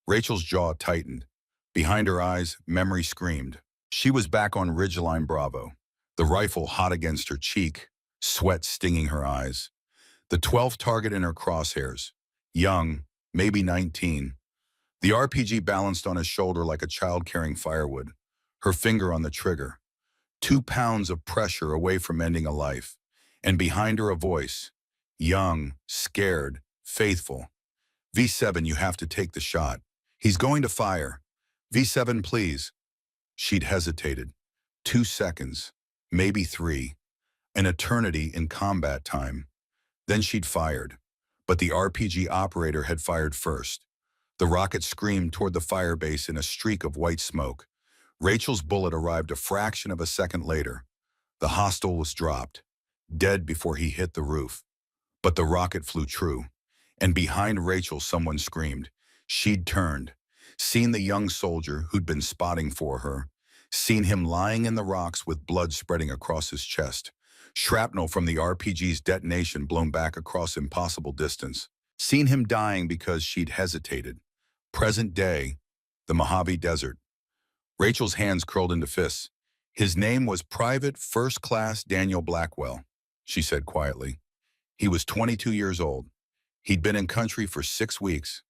Rachel's jaw tightened. Behind her eyes, memory screamed. She was back on Ridgeline Bravo, the rifle hot against her cheek, sweat stinging her eyes. The 12th target in her crosshairs. Young, maybe 19. The RPG balanced on his shoulder like a child carrying firewood, her finger on the trigger. 2 pounds of pressure away from ending a life. And behind her a voice. Young, scared, faithful. V7, you have to take the shot. He's going to fire. V7, please. She'd hesitated. 2 seconds, maybe 3. An eternity in combat time. Then she'd fired. But the RPG operator had fired first. The rocket screamed toward the fire base in a streak of white smoke. Rachel's bullet arrived a fraction of a second later. The hostile was dropped, dead before he hit the roof. But the rocket flew true, and behind Rachel someone screamed. She'd turned, seen the young soldier who'd been spotting for her, seen him lying in the rocks with blood spreading across his chest, shrapnel from the RPG's detonation blown back across impossible distance, seen him dying because she'd hesitated. Present day, the Mojave Desert. Rachel's hands curled into fists. His name was Private First Class Daniel Blackwell, she said quietly. He was 22 years old. He'd been in country for 6 weeks.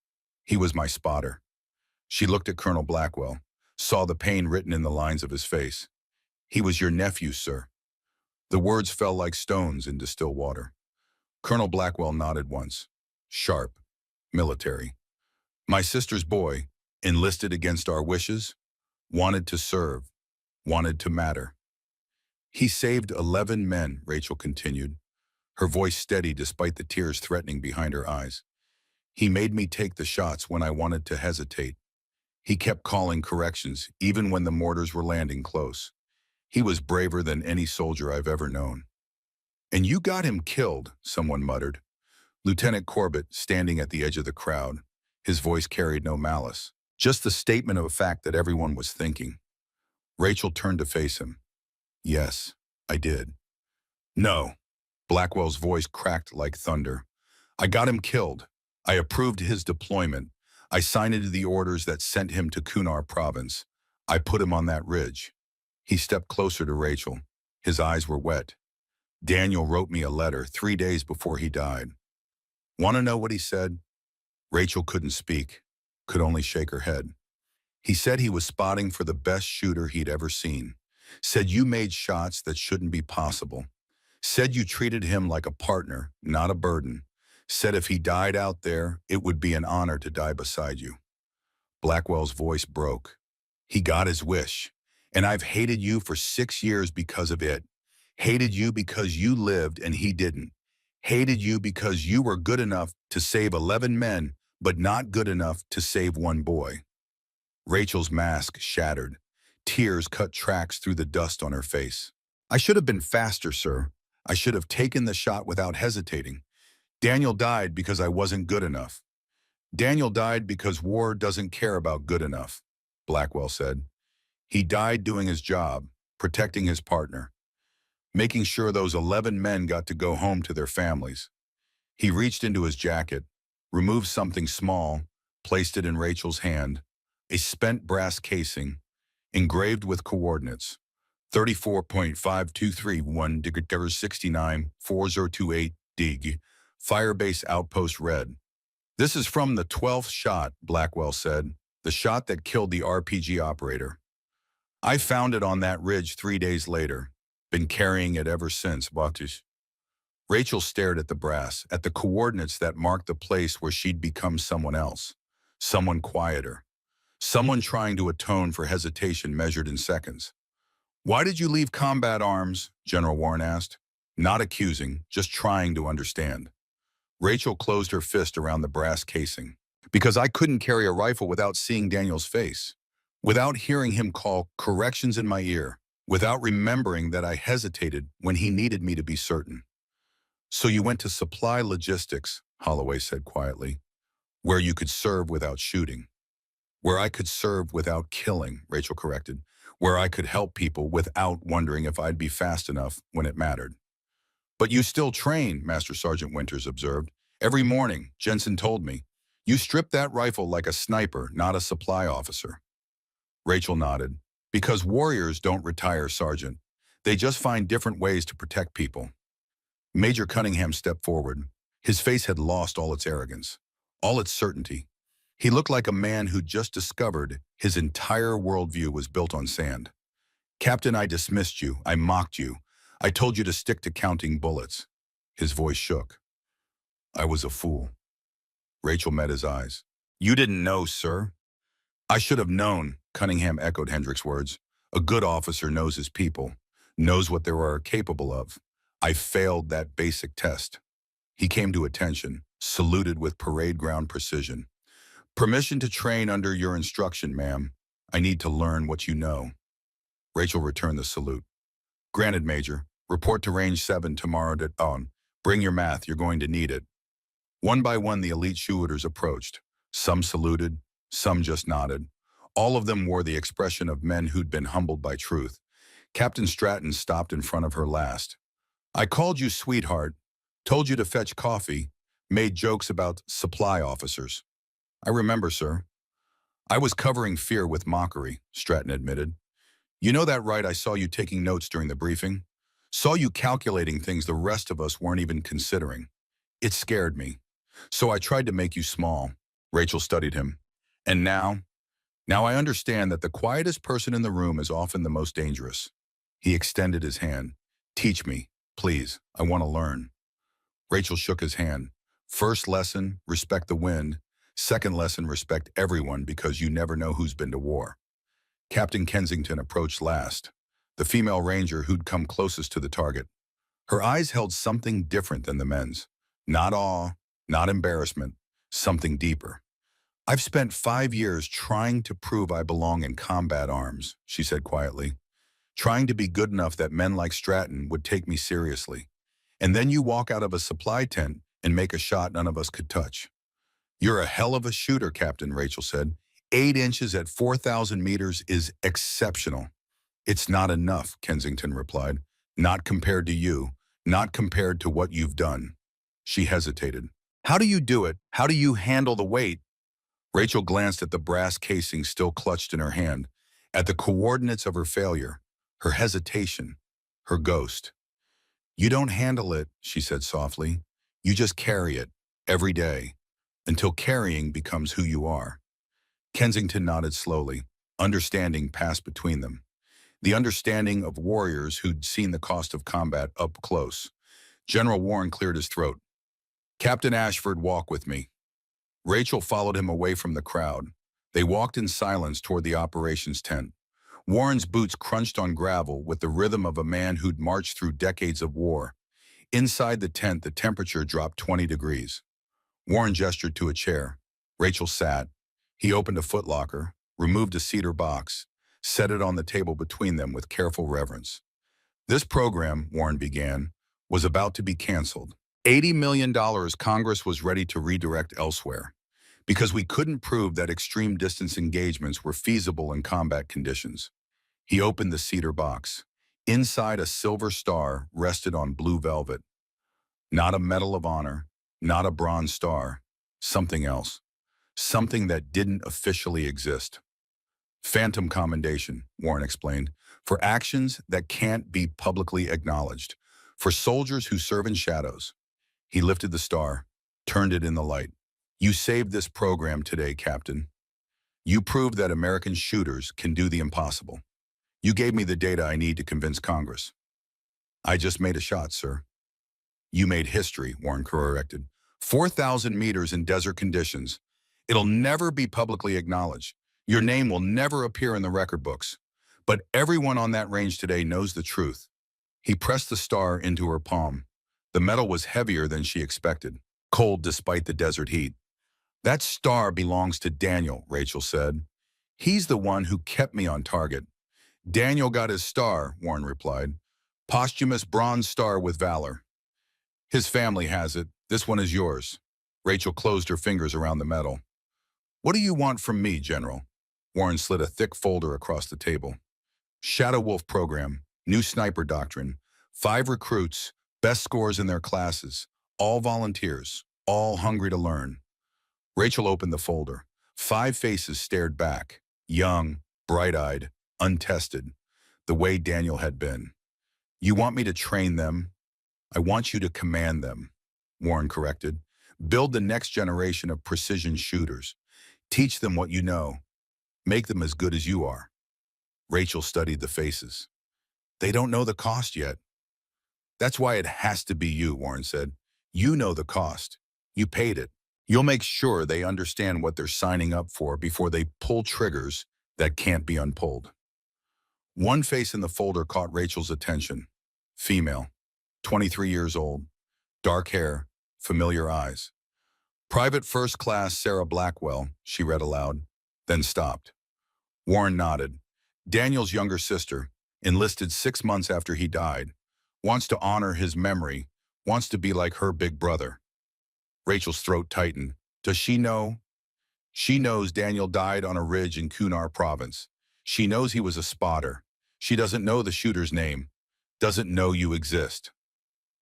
He was my spotter. She looked at Colonel Blackwell, saw the pain written in the lines of his face. He was your nephew, sir. The words fell like stones into still water. Colonel Blackwell nodded once. Sharp. Military. My sister's boy, enlisted against our wishes, wanted to serve, wanted to matter. He saved 11 men, Rachel continued, her voice steady despite the tears threatening behind her eyes. He made me take the shots when I wanted to hesitate. He kept calling corrections, even when the mortars were landing close. He was braver than any soldier I've ever known. And you got him killed, someone muttered. Lieutenant Corbett, standing at the edge of the crowd, his voice carried no malice, just the statement of a fact that everyone was thinking. Rachel turned to face him. Yes, I did. No. Blackwell's voice cracked like thunder. I got him killed. I approved his deployment. I signed the orders that sent him to Kunar province. I put him on that ridge. He stepped closer to Rachel. His eyes were wet. Daniel wrote me a letter 3 days before he died. Want to know what he said? Rachel couldn't speak, could only shake her head. He said he was spotting for the best shooter he'd ever seen. Said you made shots that shouldn't be possible. Said you treated him like a partner, not a burden. Said if he died out there, it would be an honor to die beside you. Blackwell's voice broke. He got his wish. And I've hated you for 6 years because of it. Hated you because you lived and he didn't. Hated you because you were good enough to save 11 men, but not good enough to save one boy. Rachel's mask shattered. Tears cut tracks through the dust on her face. I should have been faster, sir. I should have taken the shot without hesitating. Daniel died because I wasn't good enough. Daniel died because war doesn't care about good enough, Blackwell said. He died doing his job, protecting his partner, making sure those 11 men got to go home to their families. He reached into his jacket, removed something small, placed it in Rachel's hand, a spent brass casing, engraved with coordinates, 34.5231 dig 69 4028 dig, Firebase Outpost Red. This is from the 12th shot, Blackwell said, the shot that killed the RPG operator. I found it on that ridge 3 days later. Been carrying it ever since, Batish. Rachel stared at the brass, at the coordinates that marked the place where she'd become someone else, someone quieter, someone trying to atone for hesitation measured in seconds. Why did you leave combat arms? General Warren asked. Not accusing, just trying to understand. Rachel closed her fist around the brass casing. Because I couldn't carry a rifle without seeing Daniel's face, without hearing him call corrections in my ear, without remembering that I hesitated when he needed me to be certain. So you went to supply logistics, Holloway said quietly, where you could serve without shooting. Where I could serve without killing, Rachel corrected. Where I could help people without wondering if I'd be fast enough when it mattered. But you still train, Master Sergeant Winters observed. Every morning, Jensen told me. You stripped that rifle like a sniper, not a supply officer. Rachel nodded. Because warriors don't retire, Sergeant. They just find different ways to protect people. Major Cunningham stepped forward. His face had lost all its arrogance, all its certainty. He looked like a man who'd just discovered his entire worldview was built on sand. Captain, I dismissed you. I mocked you. I told you to stick to counting bullets. His voice shook. I was a fool. Rachel met his eyes. You didn't know, sir. I should have known, Cunningham echoed Hendrick's words. A good officer knows his people, knows what they are capable of. I failed that basic test. He came to attention, saluted with parade ground precision. Permission to train under your instruction, ma'am. I need to learn what you know. Rachel returned the salute. Granted, Major. Report to Range 7 tomorrow at dawn. Bring your math, you're going to need it. One by one, the elite shooters approached. Some saluted, some just nodded. All of them wore the expression of men who'd been humbled by truth. Captain Stratton stopped in front of her last. I called you sweetheart, told you to fetch coffee, made jokes about supply officers. I remember, sir. I was covering fear with mockery, Stratton admitted. You know that, right? I saw you taking notes during the briefing. Saw you calculating things the rest of us weren't even considering. It scared me. So I tried to make you small. Rachel studied him. And now I understand that the quietest person in the room is often the most dangerous. He extended his hand. Teach me, please. I want to learn. Rachel shook his hand. First lesson, respect the wind. Second lesson, respect everyone because you never know who's been to war. Captain Kensington approached last, the female ranger who'd come closest to the target. Her eyes held something different than the men's. Not awe, not embarrassment, something deeper. I've spent 5 years trying to prove I belong in combat arms, she said quietly. Trying to be good enough that men like Stratton would take me seriously. And then you walk out of a supply tent and make a shot none of us could touch. You're a hell of a shooter, Captain, Rachel said. 8 inches at 4,000 meters is exceptional. It's not enough, Kensington replied. Not compared to you, not compared to what you've done. She hesitated. How do you do it? How do you handle the weight? Rachel glanced at the brass casing still clutched in her hand, at the coordinates of her failure, her hesitation, her ghost. You don't handle it, she said softly. You just carry it, every day, until carrying becomes who you are. Kensington nodded slowly. Understanding passed between them. The understanding of warriors who'd seen the cost of combat up close. General Warren cleared his throat. Captain Ashford, walk with me. Rachel followed him away from the crowd. They walked in silence toward the operations tent. Warren's boots crunched on gravel with the rhythm of a man who'd marched through decades of war. Inside the tent, the temperature dropped 20 degrees. Warren gestured to a chair. Rachel sat. He opened a footlocker, removed a cedar box, set it on the table between them with careful reverence. This program, Warren began, was about to be canceled. $80 million Congress was ready to redirect elsewhere, because we couldn't prove that extreme distance engagements were feasible in combat conditions. He opened the cedar box. Inside, a silver star rested on blue velvet. Not a Medal of Honor, not a Bronze Star, something else. Something that didn't officially exist. Phantom commendation, Warren explained, for actions that can't be publicly acknowledged, for soldiers who serve in shadows. He lifted the star, turned it in the light. You saved this program today, Captain. You proved that American shooters can do the impossible. You gave me the data I need to convince Congress. I just made a shot, sir. You made history, Warren corrected. 4,000 meters in desert conditions. It'll never be publicly acknowledged. Your name will never appear in the record books. But everyone on that range today knows the truth. He pressed the star into her palm. The metal was heavier than she expected, cold despite the desert heat. That star belongs to Daniel, Rachel said. He's the one who kept me on target. Daniel got his star, Warren replied. Posthumous Bronze Star with valor. His family has it. This one is yours. Rachel closed her fingers around the medal. What do you want from me, General? Warren slid a thick folder across the table. Shadow Wolf program, new sniper doctrine, 5 recruits, best scores in their classes, all volunteers, all hungry to learn. Rachel opened the folder. 5 faces stared back, young, bright-eyed, untested, the way Daniel had been. You want me to train them? I want you to command them, Warren corrected. Build the next generation of precision shooters. Teach them what you know. Make them as good as you are. Rachel studied the faces. They don't know the cost yet. That's why it has to be you, Warren said. You know the cost. You paid it. You'll make sure they understand what they're signing up for before they pull triggers that can't be unpulled. One face in the folder caught Rachel's attention. Female, 23 years old, dark hair, familiar eyes. Private First Class Sarah Blackwell, she read aloud, then stopped. Warren nodded. Daniel's younger sister, enlisted 6 months after he died, wants to honor his memory, wants to be like her big brother. Rachel's throat tightened. Does she know? She knows Daniel died on a ridge in Kunar province. She knows he was a spotter. She doesn't know the shooter's name, doesn't know you exist.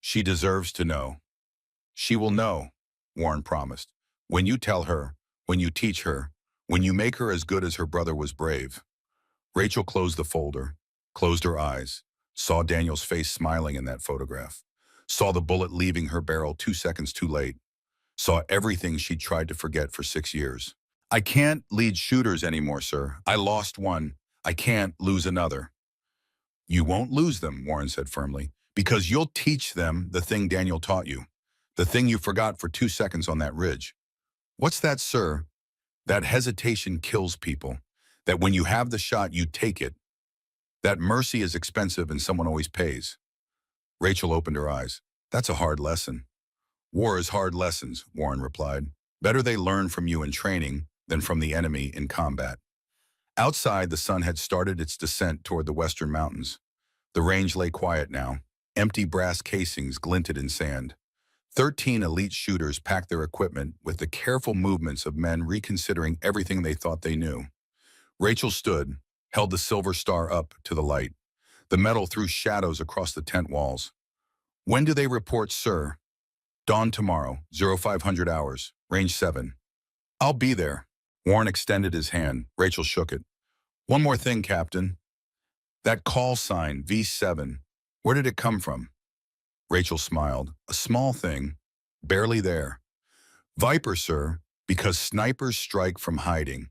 She deserves to know. She will know, Warren promised. When you tell her, when you teach her, when you make her as good as her brother was brave. Rachel closed the folder, closed her eyes, saw Daniel's face smiling in that photograph, saw the bullet leaving her barrel 2 seconds too late, saw everything she'd tried to forget for 6 years. I can't lead shooters anymore, sir. I lost one. I can't lose another. You won't lose them, Warren said firmly, because you'll teach them the thing Daniel taught you, the thing you forgot for 2 seconds on that ridge. What's that, sir? That hesitation kills people. That when you have the shot, you take it. That mercy is expensive and someone always pays. Rachel opened her eyes. That's a hard lesson. War is hard lessons, Warren replied. Better they learn from you in training than from the enemy in combat. Outside, the sun had started its descent toward the western mountains. The range lay quiet now. Empty brass casings glinted in sand. 13 elite shooters packed their equipment with the careful movements of men reconsidering everything they thought they knew. Rachel stood, held the silver star up to the light. The metal threw shadows across the tent walls. When do they report, sir? Dawn tomorrow, 0500 hours, range 7. I'll be there. Warren extended his hand. Rachel shook it. One more thing, Captain. That call sign, V7, where did it come from? Rachel smiled. A small thing, barely there. Viper, sir, because snipers strike from hiding.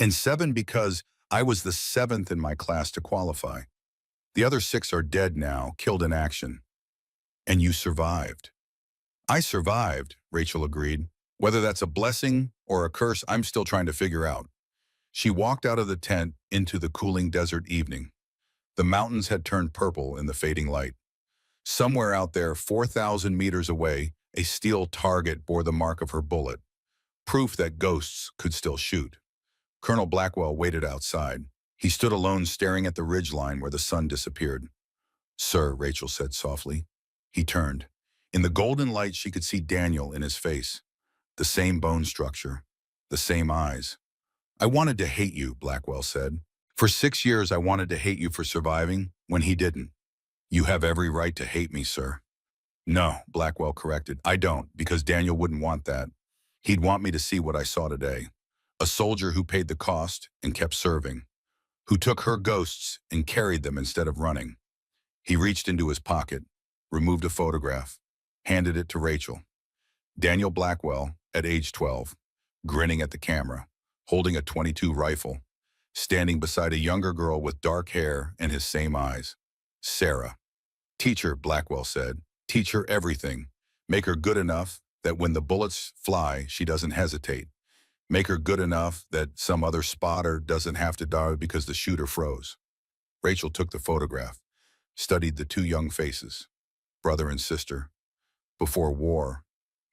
And 7 because I was the 7th in my class to qualify. The other 6 are dead now, killed in action. And you survived. I survived, Rachel agreed. Whether that's a blessing or a curse, I'm still trying to figure out. She walked out of the tent into the cooling desert evening. The mountains had turned purple in the fading light. Somewhere out there, 4,000 meters away, a steel target bore the mark of her bullet, proof that ghosts could still shoot. Colonel Blackwell waited outside. He stood alone staring at the ridgeline where the sun disappeared. Sir, Rachel said softly. He turned. In the golden light, she could see Daniel in his face. The same bone structure, the same eyes. I wanted to hate you, Blackwell said. For 6 years, I wanted to hate you for surviving when he didn't. You have every right to hate me, sir. No, Blackwell corrected. I don't, because Daniel wouldn't want that. He'd want me to see what I saw today. A soldier who paid the cost and kept serving, who took her ghosts and carried them instead of running. He reached into his pocket, removed a photograph, handed it to Rachel. Daniel Blackwell, at age 12, grinning at the camera, holding a .22 rifle, standing beside a younger girl with dark hair and his same eyes. Sarah. Teach her, Blackwell said. Teach her everything. Make her good enough that when the bullets fly, she doesn't hesitate. Make her good enough that some other spotter doesn't have to die because the shooter froze. Rachel took the photograph, studied the 2 young faces, brother and sister, before war,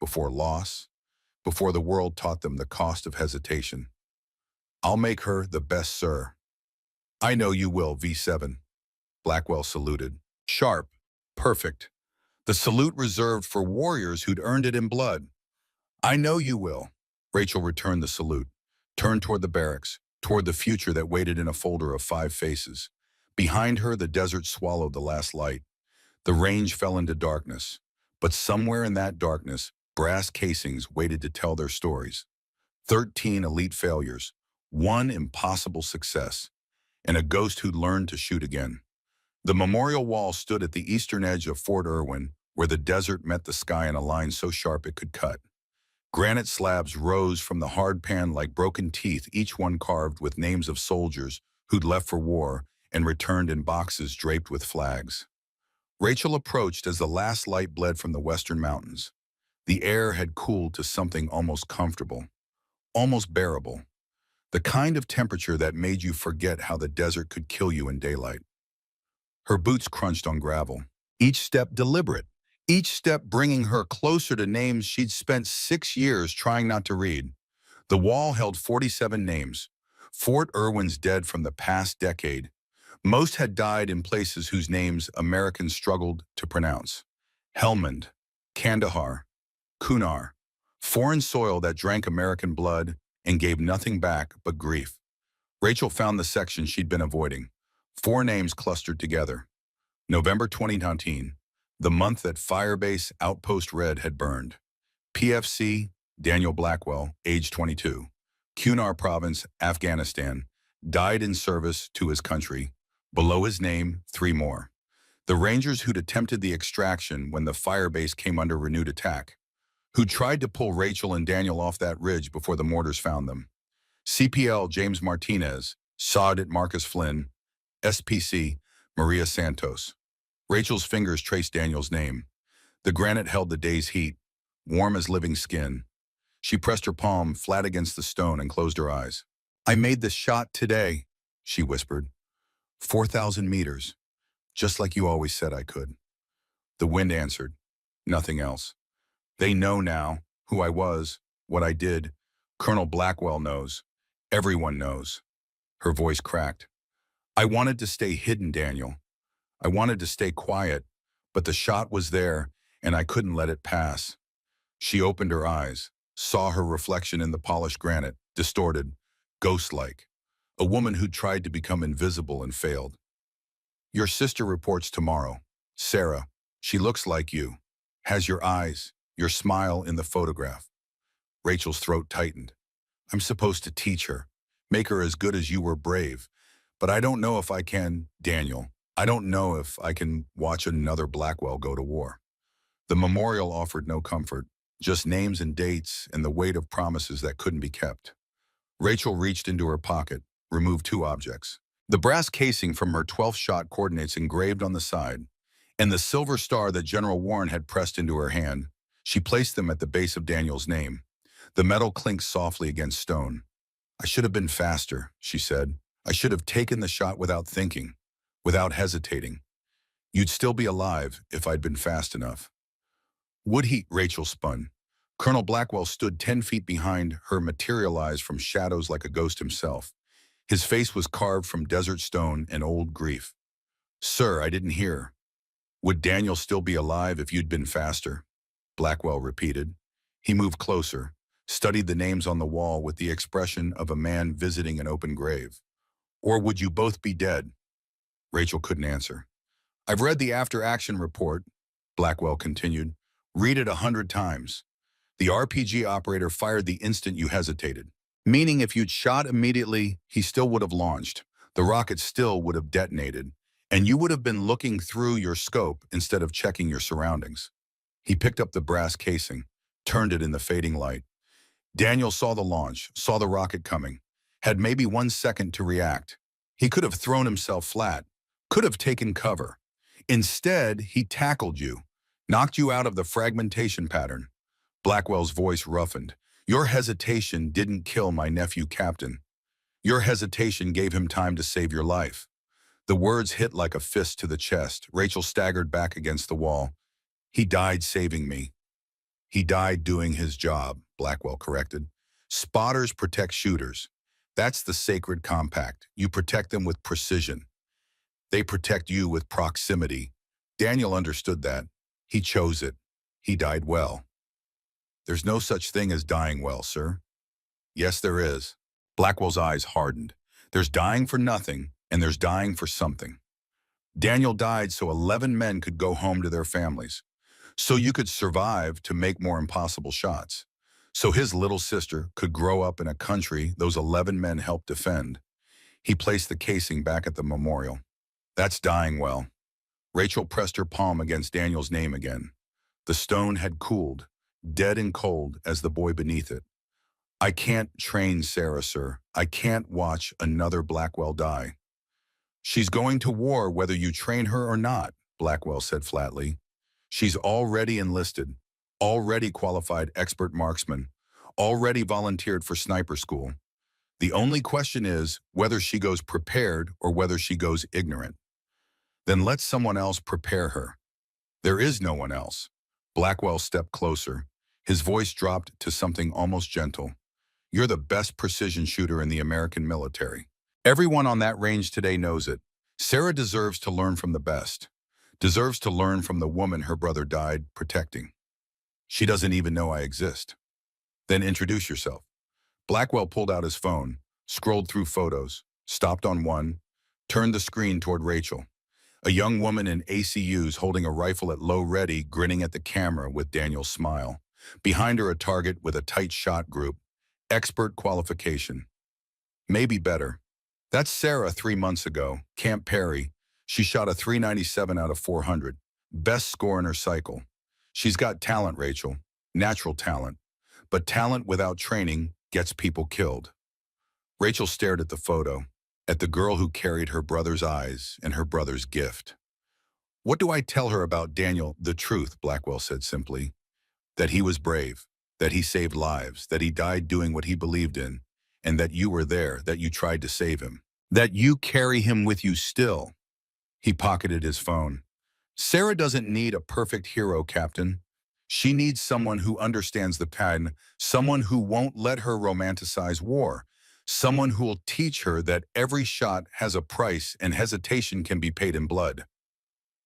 before loss, before the world taught them the cost of hesitation. I'll make her the best, sir. I know you will, V7. Blackwell saluted. Sharp, perfect. The salute reserved for warriors who'd earned it in blood. I know you will. Rachel returned the salute, turned toward the barracks, toward the future that waited in a folder of 5 faces. Behind her, the desert swallowed the last light. The range fell into darkness, but somewhere in that darkness, brass casings waited to tell their stories. 13 elite failures, 1 impossible success, and a ghost who'd learned to shoot again. The memorial wall stood at the eastern edge of Fort Irwin, where the desert met the sky in a line so sharp it could cut. Granite slabs rose from the hard pan like broken teeth, each one carved with names of soldiers who'd left for war and returned in boxes draped with flags. Rachel approached as the last light bled from the western mountains. The air had cooled to something almost comfortable, almost bearable, the kind of temperature that made you forget how the desert could kill you in daylight. Her boots crunched on gravel, each step deliberate, each step bringing her closer to names she'd spent 6 years trying not to read. The wall held 47 names. Fort Irwin's dead from the past decade. Most had died in places whose names Americans struggled to pronounce. Helmand, Kandahar, Kunar, foreign soil that drank American blood and gave nothing back but grief. Rachel found the section she'd been avoiding. 4 names clustered together. November 2019, the month that Firebase Outpost Red had burned. PFC, Daniel Blackwell, age 22. Kunar Province, Afghanistan, died in service to his country. Below his name, 3 more. The Rangers who'd attempted the extraction when the Firebase came under renewed attack, who tried to pull Rachel and Daniel off that ridge before the mortars found them. CPL James Martinez, Sergeant Marcus Flynn, SPC Maria Santos. Rachel's fingers traced Daniel's name. The granite held the day's heat, warm as living skin. She pressed her palm flat against the stone and closed her eyes. "I made this shot today," she whispered. 4,000 meters, just like you always said I could." The wind answered, nothing else. "They know now who I was, what I did. Colonel Blackwell knows. Everyone knows." Her voice cracked. "I wanted to stay hidden, Daniel. I wanted to stay quiet, but the shot was there, and I couldn't let it pass." She opened her eyes, saw her reflection in the polished granite, distorted, ghost-like. A woman who tried to become invisible and failed. "Your sister reports tomorrow. Sarah. She looks like you. Has your eyes, your smile in the photograph." Rachel's throat tightened. "I'm supposed to teach her, make her as good as you were brave. But I don't know if I can, Daniel. I don't know if I can watch another Blackwell go to war." The memorial offered no comfort, just names and dates and the weight of promises that couldn't be kept. Rachel reached into her pocket, removed 2 objects. The brass casing from her 12th shot coordinates engraved on the side, and the silver star that General Warren had pressed into her hand. She placed them at the base of Daniel's name. The metal clinked softly against stone. "I should have been faster," she said. "I should have taken the shot without thinking, without hesitating. You'd still be alive if I'd been fast enough." Would he? Rachel spun. Colonel Blackwell stood 10 feet behind her, materialized from shadows like a ghost himself. His face was carved from desert stone and old grief. "Sir, I didn't hear." "Would Daniel still be alive if you'd been faster?" Blackwell repeated. He moved closer, studied the names on the wall with the expression of a man visiting an open grave. "Or would you both be dead?" Rachel couldn't answer. "I've read the after-action report," Blackwell continued. "Read it 100 times. The RPG operator fired the instant you hesitated. Meaning if you'd shot immediately, he still would have launched. The rocket still would have detonated, and you would have been looking through your scope instead of checking your surroundings." He picked up the brass casing, turned it in the fading light. Daniel saw the launch, saw the rocket coming, had maybe 1 second to react. He could have thrown himself flat, could have taken cover. Instead, he tackled you, knocked you out of the fragmentation pattern. Blackwell's voice roughened. "Your hesitation didn't kill my nephew, Captain. Your hesitation gave him time to save your life." The words hit like a fist to the chest. Rachel staggered back against the wall. "He died saving me." "He died doing his job," Blackwell corrected. "Spotters protect shooters. That's the sacred compact. You protect them with precision. They protect you with proximity." Daniel understood that. He chose it. He died well. "There's no such thing as dying well, sir." "Yes, there is." Blackwell's eyes hardened. "There's dying for nothing, and there's dying for something. Daniel died so 11 men could go home to their families. So you could survive to make more impossible shots. So his little sister could grow up in a country those 11 men helped defend." He placed the casing back at the memorial. "That's dying well." Rachel pressed her palm against Daniel's name again. The stone had cooled, dead and cold as the boy beneath it. "I can't train Sarah, sir. I can't watch another Blackwell die." "She's going to war whether you train her or not," Blackwell said flatly. "She's already enlisted, already qualified expert marksman, already volunteered for sniper school. The only question is whether she goes prepared or whether she goes ignorant. Then let someone else prepare her. There is no one else. Blackwell stepped closer. His voice dropped to something almost gentle. You're the best precision shooter in the American military. Everyone on that range today knows it. Sarah deserves to learn from the best. Deserves to learn from the woman her brother died protecting. She doesn't even know I exist. Then introduce yourself. Blackwell pulled out his phone, scrolled through photos, stopped on one, turned the screen toward Rachel. A young woman in ACUs holding a rifle at low ready, grinning at the camera with Daniel's smile. Behind her a target with a tight shot group. Expert qualification. Maybe better. That's Sarah 3 months ago, Camp Perry. She shot a 397 out of 400. Best score in her cycle. She's got talent, Rachel. Natural talent. But talent without training gets people killed. Rachel stared at the photo, at the girl who carried her brother's eyes and her brother's gift. What do I tell her about Daniel? The truth, Blackwell said simply. That he was brave, that he saved lives, that he died doing what he believed in, and that you were there, that you tried to save him. That you carry him with you still. He pocketed his phone. Sarah doesn't need a perfect hero, Captain. She needs someone who understands the pattern, someone who won't let her romanticize war, someone who will teach her that every shot has a price and hesitation can be paid in blood.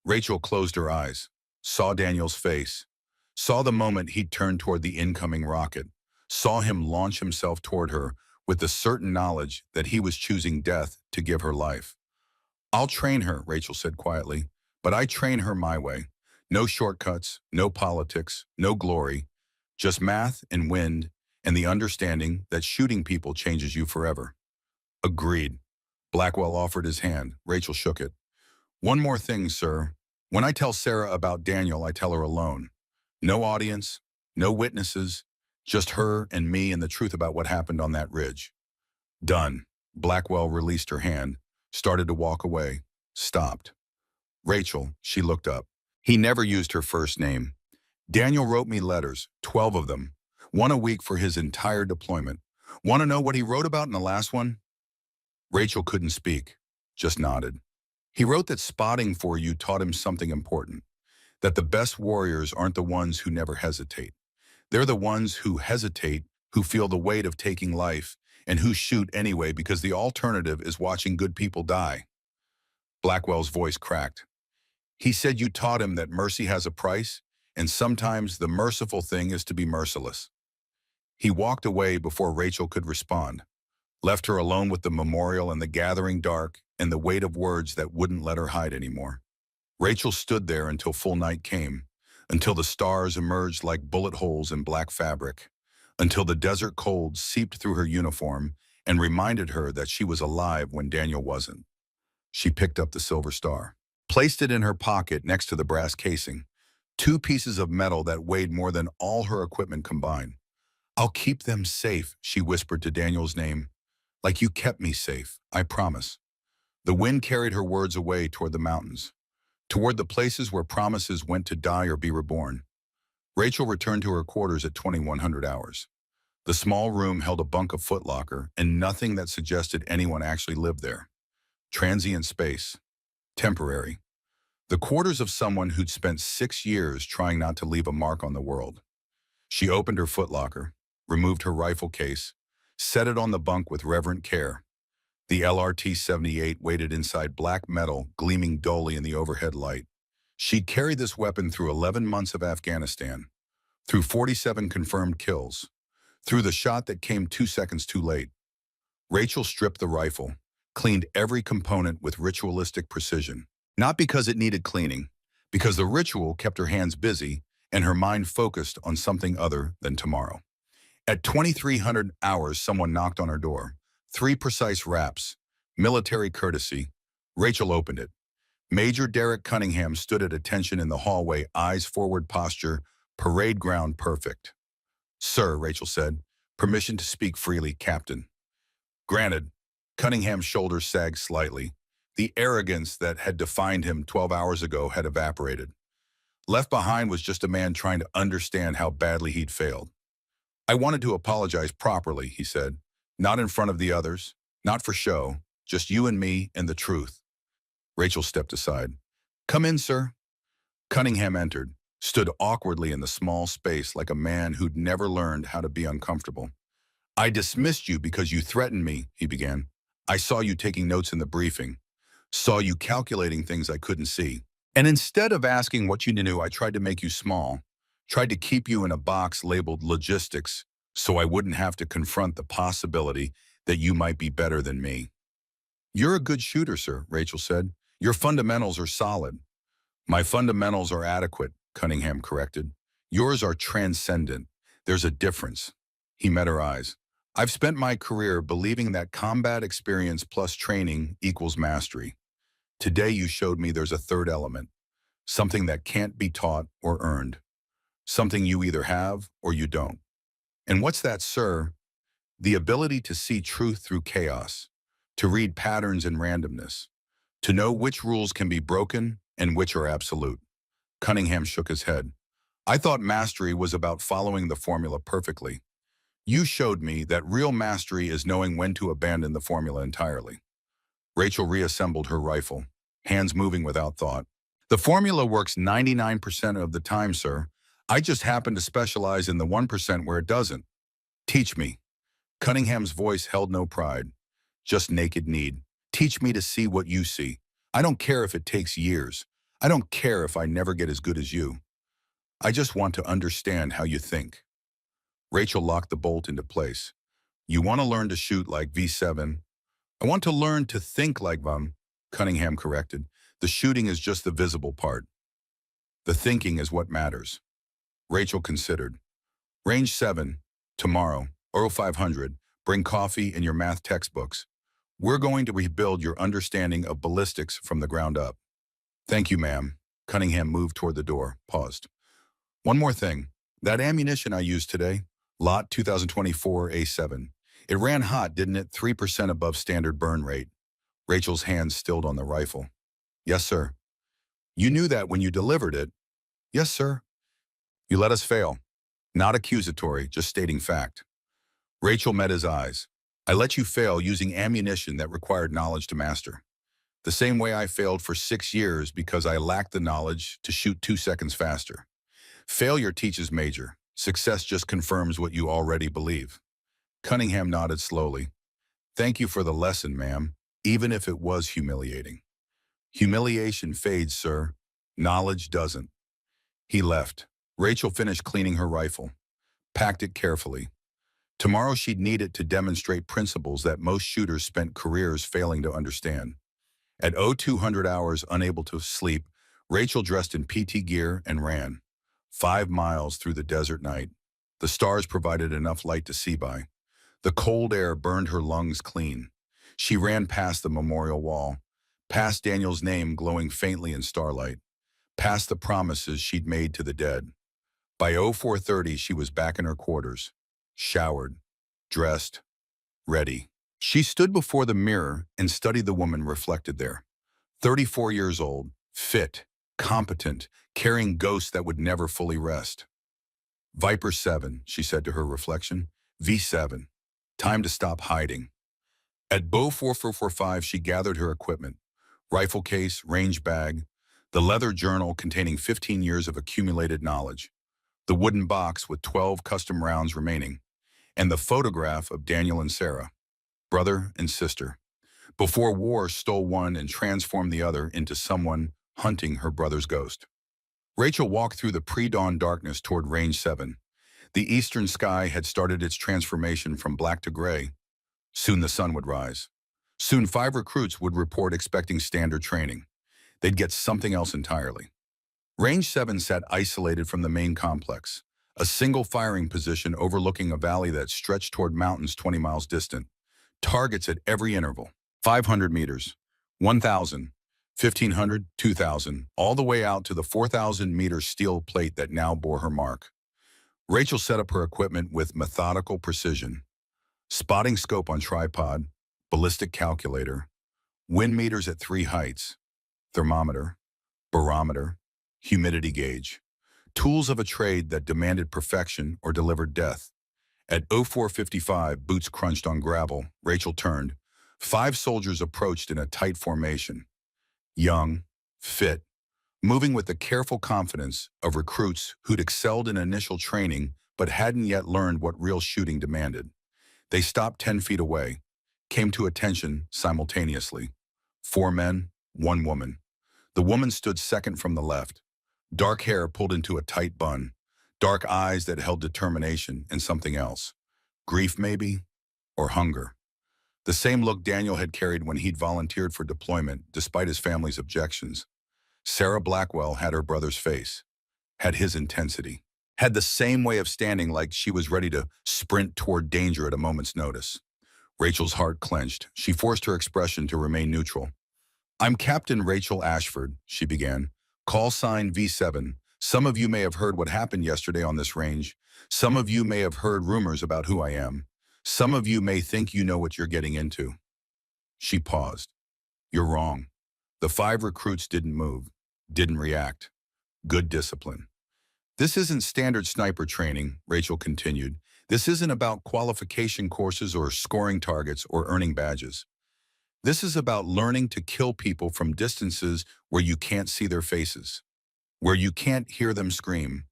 Rachel closed her eyes, saw Daniel's face, saw the moment he'd turned toward the incoming rocket, saw him launch himself toward her with the certain knowledge that he was choosing death to give her life. I'll train her, Rachel said quietly, but I train her my way. No shortcuts, no politics, no glory, just math and wind and the understanding that shooting people changes you forever. Agreed. Blackwell offered his hand. Rachel shook it. One more thing, sir. When I tell Sarah about Daniel, I tell her alone. No audience, no witnesses, just her and me and the truth about what happened on that ridge. Done. Blackwell released her hand, started to walk away, stopped. Rachel, she looked up. He never used her first name. Daniel wrote me letters, 12 of them, one a week for his entire deployment. Want to know what he wrote about in the last one? Rachel couldn't speak, just nodded. He wrote that spotting for you taught him something important, that the best warriors aren't the ones who never hesitate. They're the ones who hesitate, who feel the weight of taking life, and who shoot anyway because the alternative is watching good people die. Blackwell's voice cracked. He said you taught him that mercy has a price, and sometimes the merciful thing is to be merciless. He walked away before Rachel could respond, left her alone with the memorial and the gathering dark and the weight of words that wouldn't let her hide anymore. Rachel stood there until full night came, until the stars emerged like bullet holes in black fabric, until the desert cold seeped through her uniform and reminded her that she was alive when Daniel wasn't. She picked up the silver star, placed it in her pocket next to the brass casing, 2 pieces of metal that weighed more than all her equipment combined. I'll keep them safe, she whispered to Daniel's name. Like you kept me safe, I promise. The wind carried her words away toward the mountains, toward the places where promises went to die or be reborn. Rachel returned to her quarters at 2100 hours. The small room held a bunk of footlocker and nothing that suggested anyone actually lived there. Transient space. Temporary. The quarters of someone who'd spent 6 years trying not to leave a mark on the world. She opened her footlocker, removed her rifle case, set it on the bunk with reverent care. The LRT-78 waited inside black metal, gleaming dully in the overhead light. She'd carried this weapon through 11 months of Afghanistan, through 47 confirmed kills, through the shot that came 2 seconds too late. Rachel stripped the rifle, cleaned every component with ritualistic precision. Not because it needed cleaning, because the ritual kept her hands busy and her mind focused on something other than tomorrow. At 2300 hours, someone knocked on her door. 3 precise raps, military courtesy. Rachel opened it. Major Derek Cunningham stood at attention in the hallway, eyes forward, posture, parade ground perfect. Sir, Rachel said, permission to speak freely, Captain. Granted. Cunningham's shoulders sagged slightly. The arrogance that had defined him 12 hours ago had evaporated. Left behind was just a man trying to understand how badly he'd failed. I wanted to apologize properly, he said. Not in front of the others, not for show, just you and me and the truth. Rachel stepped aside. Come in, sir. Cunningham entered, stood awkwardly in the small space like a man who'd never learned how to be uncomfortable. I dismissed you because you threatened me, he began. I saw you taking notes in the briefing, saw you calculating things I couldn't see. And instead of asking what you knew, I tried to make you small, tried to keep you in a box labeled logistics so I wouldn't have to confront the possibility that you might be better than me. You're a good shooter, sir, Rachel said. Your fundamentals are solid. My fundamentals are adequate, Cunningham corrected. Yours are transcendent. There's a difference. He met her eyes. I've spent my career believing that combat experience plus training equals mastery. Today you showed me there's a third element, something that can't be taught or earned, something you either have or you don't. And what's that, sir? The ability to see truth through chaos, to read patterns in randomness, to know which rules can be broken and which are absolute. Cunningham shook his head. I thought mastery was about following the formula perfectly. You showed me that real mastery is knowing when to abandon the formula entirely. Rachel reassembled her rifle, hands moving without thought. The formula works 99% of the time, sir. I just happen to specialize in the 1% where it doesn't. Teach me. Cunningham's voice held no pride, just naked need. Teach me to see what you see. I don't care if it takes years. I don't care if I never get as good as you. I just want to understand how you think. Rachel locked the bolt into place. You want to learn to shoot like V7? I want to learn to think like them, Cunningham corrected. The shooting is just the visible part. The thinking is what matters. Rachel considered. Range 7, tomorrow, Oro 500, bring coffee and your math textbooks. We're going to rebuild your understanding of ballistics from the ground up. Thank you, ma'am. Cunningham moved toward the door, paused. One more thing. That ammunition I used today, Lot 2024 A7, it ran hot, didn't it? 3% above standard burn rate. Rachel's hands stilled on the rifle. Yes, sir. You knew that when you delivered it. Yes, sir. You let us fail. Not accusatory, just stating fact. Rachel met his eyes. I let you fail using ammunition that required knowledge to master. The same way I failed for 6 years because I lacked the knowledge to shoot 2 seconds faster. Failure teaches major. Success just confirms what you already believe. Cunningham nodded slowly. Thank you for the lesson, ma'am, even if it was humiliating. Humiliation fades, sir. Knowledge doesn't. He left. Rachel finished cleaning her rifle, packed it carefully. Tomorrow she'd need it to demonstrate principles that most shooters spent careers failing to understand. At 0200 hours unable to sleep, Rachel dressed in PT gear and ran. 5 miles through the desert night. The stars provided enough light to see by. The cold air burned her lungs clean. She ran past the memorial wall, past Daniel's name glowing faintly in starlight, past the promises she'd made to the dead. By 0430, she was back in her quarters, showered, dressed, ready. She stood before the mirror and studied the woman reflected there. 34 years old, fit, competent, carrying ghosts that would never fully rest. Viper 7, she said to her reflection. V7. Time to stop hiding. At Bow 4445, she gathered her equipment. Rifle case, range bag, the leather journal containing 15 years of accumulated knowledge, the wooden box with 12 custom rounds remaining, and the photograph of Daniel and Sarah, brother and sister. Before war stole one and transformed the other into someone hunting her brother's ghost. Rachel walked through the pre-dawn darkness toward Range 7. The eastern sky had started its transformation from black to gray. Soon the sun would rise. Soon 5 recruits would report expecting standard training. They'd get something else entirely. Range 7 sat isolated from the main complex, a single firing position overlooking a valley that stretched toward mountains 20 miles distant. Targets at every interval. 500 meters, 1,000, 1,500, 2,000, all the way out to the 4,000-meter steel plate that now bore her mark. Rachel set up her equipment with methodical precision. Spotting scope on tripod, ballistic calculator, wind meters at 3 heights, thermometer, barometer, humidity gauge. Tools of a trade that demanded perfection or delivered death. At 0455, boots crunched on gravel, Rachel turned. 5 soldiers approached in a tight formation. Young, fit, moving with the careful confidence of recruits who'd excelled in initial training but hadn't yet learned what real shooting demanded. They stopped 10 feet away, came to attention simultaneously. 4 men, 1 woman. The woman stood second from the left, dark hair pulled into a tight bun, dark eyes that held determination and something else. Grief, maybe, or hunger. The same look Daniel had carried when he'd volunteered for deployment, despite his family's objections. Sarah Blackwell had her brother's face, had his intensity, had the same way of standing like she was ready to sprint toward danger at a moment's notice. Rachel's heart clenched. She forced her expression to remain neutral. "I'm Captain Rachel Ashford," she began. "Call sign V7. Some of you may have heard what happened yesterday on this range. Some of you may have heard rumors about who I am. Some of you may think you know what you're getting into." She paused. "You're wrong." The 5 recruits didn't move, didn't react. Good discipline. "This isn't standard sniper training," Rachel continued. "This isn't about qualification courses or scoring targets or earning badges. This is about learning to kill people from distances where you can't see their faces, where you can't hear them scream,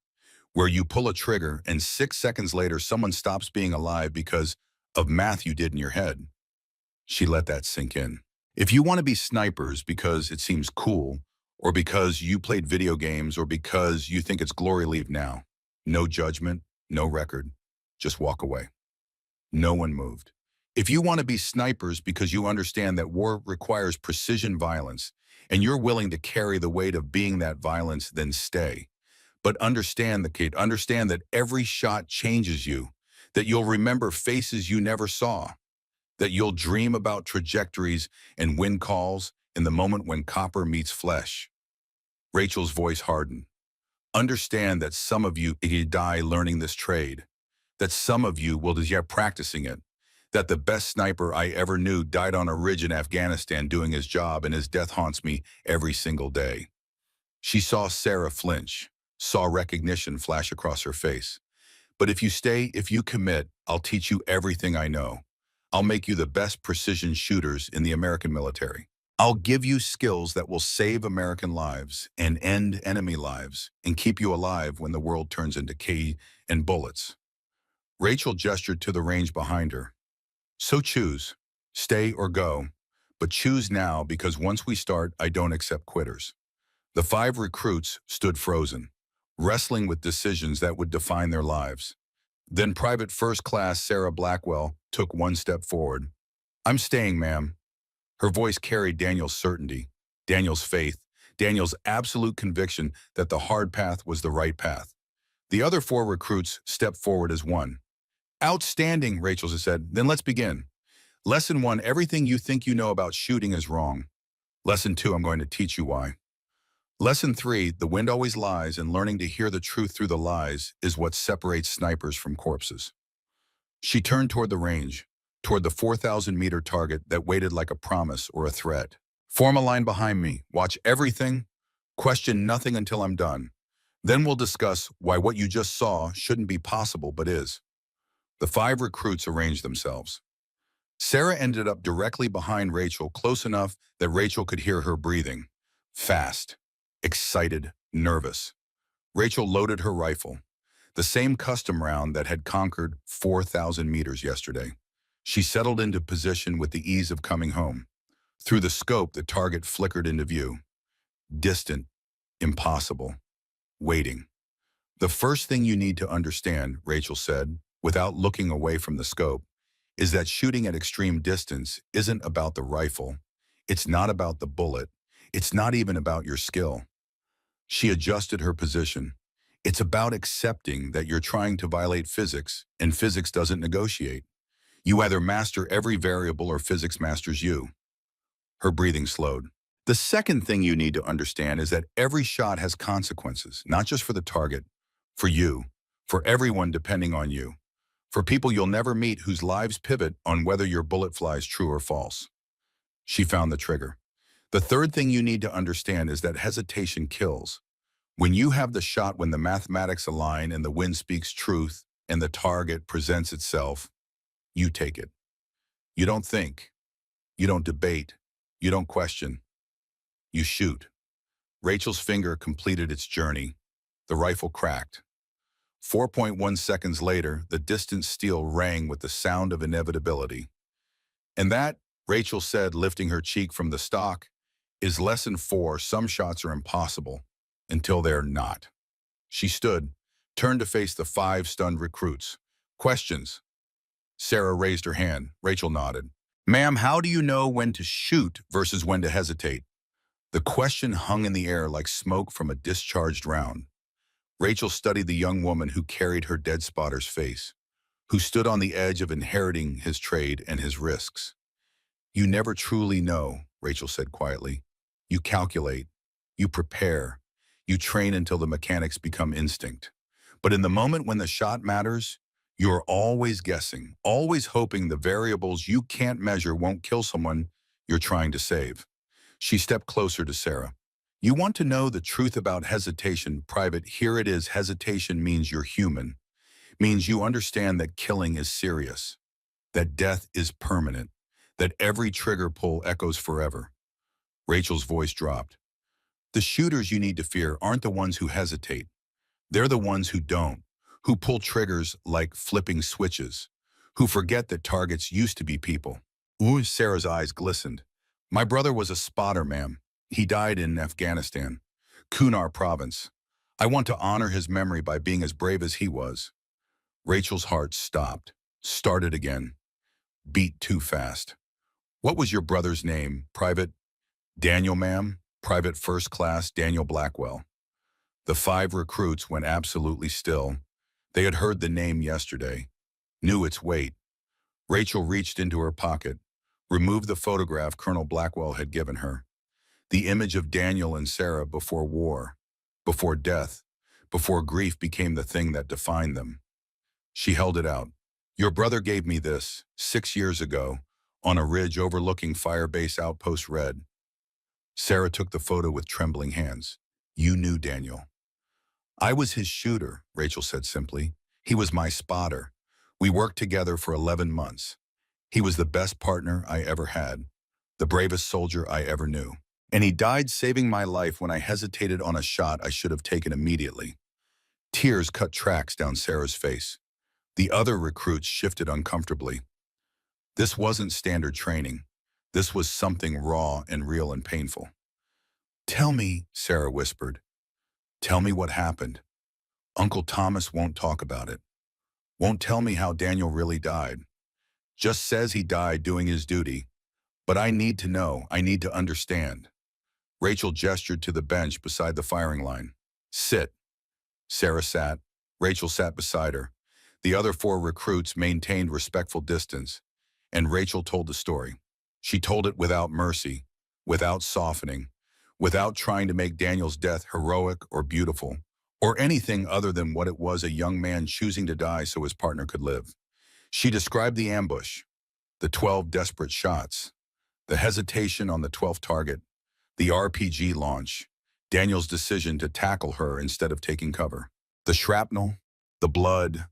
where you pull a trigger and 6 seconds later someone stops being alive because of math you did in your head." She let that sink in. If you want to be snipers because it seems cool, or because you played video games, or because you think it's glory, leave now. No judgment, no record. Just walk away. No one moved. If you want to be snipers because you understand that war requires precision violence, and you're willing to carry the weight of being that violence, then stay. But understand understand that every shot changes you, that you'll remember faces you never saw, that you'll dream about trajectories and win calls in the moment when copper meets flesh. Rachel's voice hardened. "Understand that some of you die learning this trade, that some of you will be practicing it, that the best sniper I ever knew died on a ridge in Afghanistan doing his job, and his death haunts me every single day." She saw Sarah flinch, saw recognition flash across her face. "But if you stay, if you commit, I'll teach you everything I know. I'll make you the best precision shooters in the American military. I'll give you skills that will save American lives and end enemy lives and keep you alive when the world turns into K and bullets." Rachel gestured to the range behind her. "So choose, stay or go, but choose now, because once we start, I don't accept quitters." The 5 recruits stood frozen, wrestling with decisions that would define their lives. Then Private First Class Sarah Blackwell took one step forward. "I'm staying, ma'am." Her voice carried Daniel's certainty, Daniel's faith, Daniel's absolute conviction that the hard path was the right path. The other 4 recruits stepped forward as one. "Outstanding," Rachel said. "Then let's begin. Lesson 1, everything you think you know about shooting is wrong. Lesson 2, I'm going to teach you why. Lesson 3, the wind always lies, and learning to hear the truth through the lies is what separates snipers from corpses." She turned toward the range, toward the 4,000-meter target that waited like a promise or a threat. "Form a line behind me. Watch everything. Question nothing until I'm done. Then we'll discuss why what you just saw shouldn't be possible but is." The 5 recruits arranged themselves. Sarah ended up directly behind Rachel, close enough that Rachel could hear her breathing. Fast, excited, nervous. Rachel loaded her rifle, the same custom round that had conquered 4,000 meters yesterday. She settled into position with the ease of coming home. Through the scope, the target flickered into view. Distant, impossible, waiting. "The first thing you need to understand," Rachel said, without looking away from the scope, "is that shooting at extreme distance isn't about the rifle. It's not about the bullet. It's not even about your skill." She adjusted her position. "It's about accepting that you're trying to violate physics, and physics doesn't negotiate. You either master every variable or physics masters you." Her breathing slowed. "The second thing you need to understand is that every shot has consequences, not just for the target, for you, for everyone depending on you, for people you'll never meet whose lives pivot on whether your bullet flies true or false." She found the trigger. "The third thing you need to understand is that hesitation kills. When you have the shot, when the mathematics align and the wind speaks truth and the target presents itself, you take it. You don't think. You don't debate. You don't question. You shoot." Rachel's finger completed its journey. The rifle cracked. 4.1 seconds later, the distant steel rang with the sound of inevitability. And that, Rachel said, lifting her cheek from the stock, is lesson 4. Some shots are impossible until they're not. She stood, turned to face the 5 stunned recruits. Questions? Sarah raised her hand. Rachel nodded. Ma'am, how do you know when to shoot versus when to hesitate? The question hung in the air like smoke from a discharged round. Rachel studied the young woman who carried her dead spotter's face, who stood on the edge of inheriting his trade and his risks. You never truly know, Rachel said quietly. You calculate, you prepare, you train until the mechanics become instinct. But in the moment when the shot matters, you're always guessing, always hoping the variables you can't measure won't kill someone you're trying to save. She stepped closer to Sarah. You want to know the truth about hesitation, Private? Here it is. Hesitation means you're human, means you understand that killing is serious, that death is permanent, that every trigger pull echoes forever. Rachel's voice dropped. The shooters you need to fear aren't the ones who hesitate. They're the ones who don't, who pull triggers like flipping switches, who forget that targets used to be people. Ooh, Sarah's eyes glistened. My brother was a spotter, ma'am. He died in Afghanistan, Kunar province. I want to honor his memory by being as brave as he was. Rachel's heart stopped, started again, beat too fast. What was your brother's name, Private? Daniel, ma'am. Private First Class Daniel Blackwell. The 5 recruits went absolutely still. They had heard the name yesterday, knew its weight. Rachel reached into her pocket, removed the photograph Colonel Blackwell had given her. The image of Daniel and Sarah before war, before death, before grief became the thing that defined them. She held it out. Your brother gave me this 6 years ago on a ridge overlooking Firebase Outpost Red. Sarah took the photo with trembling hands. You knew Daniel. I was his shooter, Rachel said simply. He was my spotter. We worked together for 11 months. He was the best partner I ever had, the bravest soldier I ever knew. And he died saving my life when I hesitated on a shot I should have taken immediately. Tears cut tracks down Sarah's face. The other recruits shifted uncomfortably. This wasn't standard training. This was something raw and real and painful. Tell me, Sarah whispered. Tell me what happened. Uncle Thomas won't talk about it. Won't tell me how Daniel really died. Just says he died doing his duty. But I need to know. I need to understand. Rachel gestured to the bench beside the firing line. Sit. Sarah sat. Rachel sat beside her. The other 4 recruits maintained respectful distance, and Rachel told the story. She told it without mercy, without softening, without trying to make Daniel's death heroic or beautiful, or anything other than what it was: a young man choosing to die so his partner could live. She described the ambush, the 12 desperate shots, the hesitation on the 12th target, the RPG launch, Daniel's decision to tackle her instead of taking cover, the shrapnel, the blood,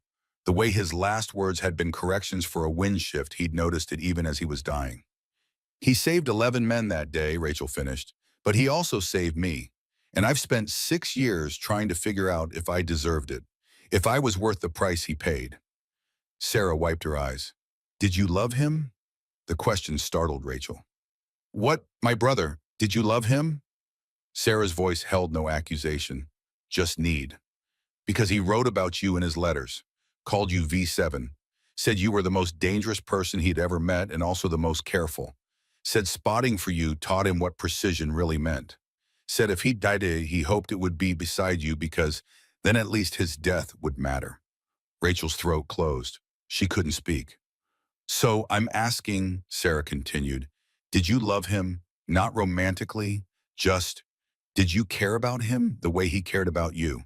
the way his last words had been corrections for a wind shift he'd noticed it even as he was dying. He saved 11 men that day, Rachel finished, but he also saved me. And I've spent 6 years trying to figure out if I deserved it, if I was worth the price he paid. Sarah wiped her eyes. Did you love him? The question startled Rachel. What, my brother? Did you love him? Sarah's voice held no accusation, just need. Because he wrote about you in his letters, called you V7, said you were the most dangerous person he'd ever met and also the most careful. Said spotting for you taught him what precision really meant. Said if he died, he hoped it would be beside you because then at least his death would matter. Rachel's throat closed. She couldn't speak. So I'm asking, Sarah continued, did you love him? Not romantically, just, did you care about him the way he cared about you?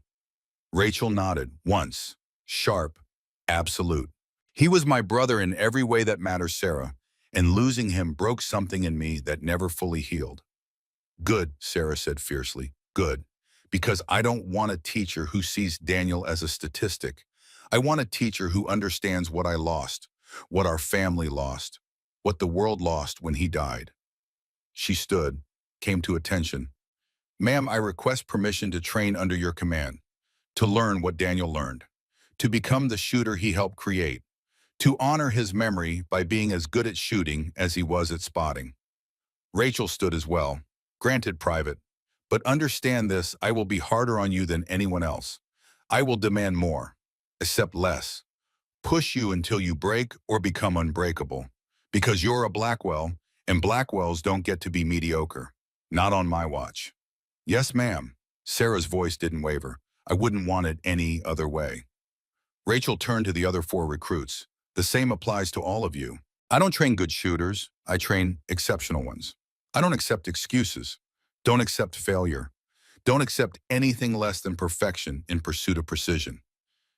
Rachel nodded, once, sharp, absolute. He was my brother in every way that matters, Sarah, and losing him broke something in me that never fully healed. Good, Sarah said fiercely, good, because I don't want a teacher who sees Daniel as a statistic. I want a teacher who understands what I lost, what our family lost, what the world lost when he died. She stood, came to attention. Ma'am, I request permission to train under your command, to learn what Daniel learned, to become the shooter he helped create, to honor his memory by being as good at shooting as he was at spotting. Rachel stood as well, granted private. But understand this, I will be harder on you than anyone else. I will demand more, accept less, push you until you break or become unbreakable. Because you're a Blackwell, and Blackwells don't get to be mediocre. Not on my watch. Yes, ma'am. Sarah's voice didn't waver. I wouldn't want it any other way. Rachel turned to the other four recruits. The same applies to all of you. I don't train good shooters. I train exceptional ones. I don't accept excuses. Don't accept failure. Don't accept anything less than perfection in pursuit of precision.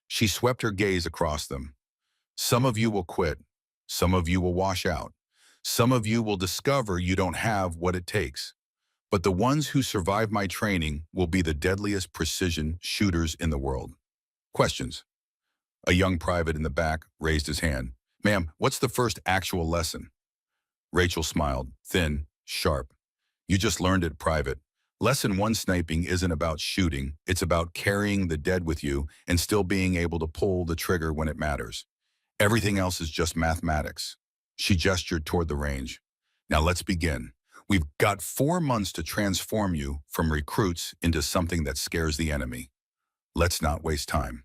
She swept her gaze across them. Some of you will quit. Some of you will wash out. Some of you will discover you don't have what it takes. But the ones who survive my training will be the deadliest precision shooters in the world. Questions? A young private in the back raised his hand. Ma'am, what's the first actual lesson? Rachel smiled, thin, sharp. You just learned it, private. Lesson 1: sniping isn't about shooting. It's about carrying the dead with you and still being able to pull the trigger when it matters. Everything else is just mathematics. She gestured toward the range. Now let's begin. We've got 4 months to transform you from recruits into something that scares the enemy. Let's not waste time.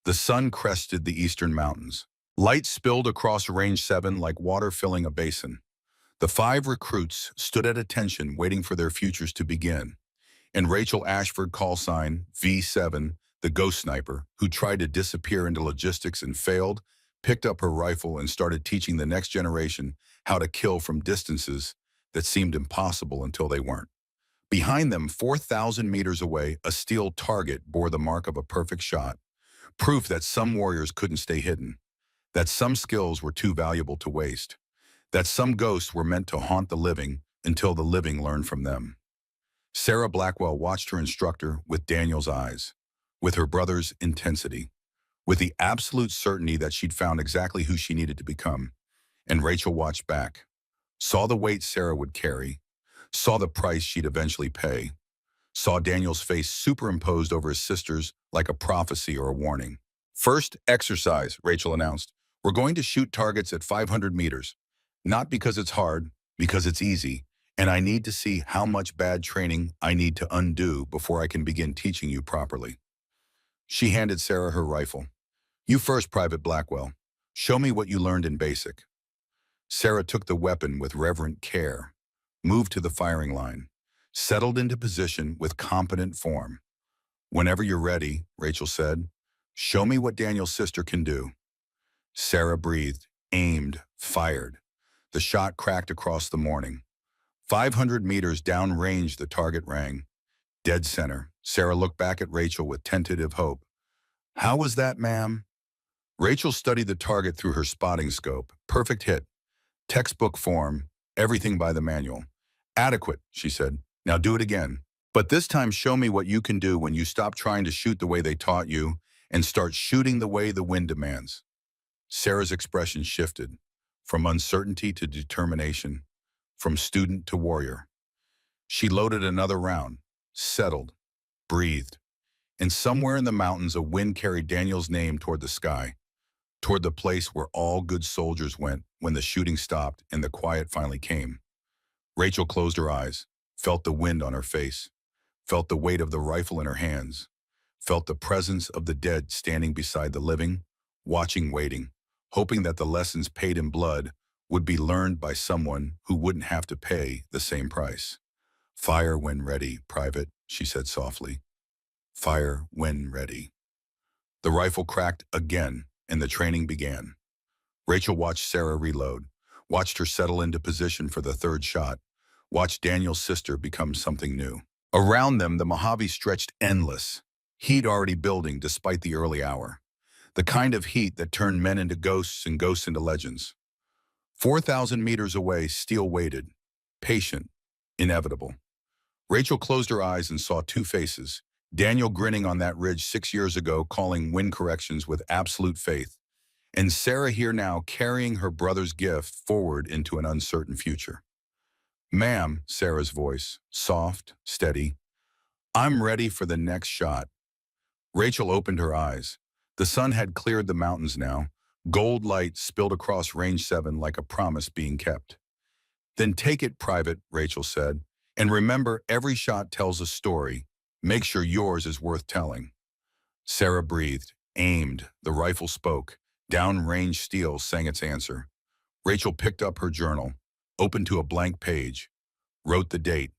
The sun crested the eastern mountains. Light spilled across Range 7 like water filling a basin. The 5 recruits stood at attention waiting for their futures to begin. And Rachel Ashford, call sign V7, the ghost sniper, who tried to disappear into logistics and failed, picked up her rifle and started teaching the next generation how to kill from distances that seemed impossible until they weren't. Behind them, 4,000 meters away, a steel target bore the mark of a perfect shot, proof that some warriors couldn't stay hidden, that some skills were too valuable to waste, that some ghosts were meant to haunt the living until the living learned from them. Sarah Blackwell watched her instructor with Daniel's eyes, with her brother's intensity, with the absolute certainty that she'd found exactly who she needed to become. And Rachel watched back, saw the weight Sarah would carry, saw the price she'd eventually pay, saw Daniel's face superimposed over his sister's like a prophecy or a warning. First exercise, Rachel announced. We're going to shoot targets at 500 meters. Not because it's hard, because it's easy, and I need to see how much bad training I need to undo before I can begin teaching you properly. She handed Sarah her rifle. You first, Private Blackwell. Show me what you learned in basic. Sarah took the weapon with reverent care, moved to the firing line, settled into position with competent form. Whenever you're ready, Rachel said, show me what Daniel's sister can do. Sarah breathed, aimed, fired. The shot cracked across the morning. 500 meters downrange, the target rang. Dead center. Sarah looked back at Rachel with tentative hope. How was that, ma'am? Rachel studied the target through her spotting scope. Perfect hit. Textbook form. Everything by the manual. Adequate, she said. Now do it again. But this time show me what you can do when you stop trying to shoot the way they taught you and start shooting the way the wind demands. Sarah's expression shifted, from uncertainty to determination, from student to warrior. She loaded another round, settled, breathed. And somewhere in the mountains, a wind carried Daniel's name toward the sky, toward the place where all good soldiers went when the shooting stopped and the quiet finally came. Rachel closed her eyes, felt the wind on her face, felt the weight of the rifle in her hands, felt the presence of the dead standing beside the living, watching, waiting, hoping that the lessons paid in blood would be learned by someone who wouldn't have to pay the same price. Fire when ready, Private, she said softly. Fire when ready. The rifle cracked again, and the training began. Rachel watched Sarah reload, watched her settle into position for the third shot, watched Daniel's sister become something new. Around them, the Mojave stretched endless, heat already building despite the early hour. The kind of heat that turned men into ghosts and ghosts into legends. 4,000 meters away, steel waited, patient, inevitable. Rachel closed her eyes and saw 2 faces. Daniel grinning on that ridge 6 years ago, calling wind corrections with absolute faith. And Sarah here now carrying her brother's gift forward into an uncertain future. Ma'am, Sarah's voice, soft, steady, I'm ready for the next shot. Rachel opened her eyes. The sun had cleared the mountains now. Gold light spilled across Range 7 like a promise being kept. Then take it, Private, Rachel said. And remember, every shot tells a story. Make sure yours is worth telling. Sarah breathed, aimed, the rifle spoke. Downrange steel sang its answer. Rachel picked up her journal, opened to a blank page, wrote the date,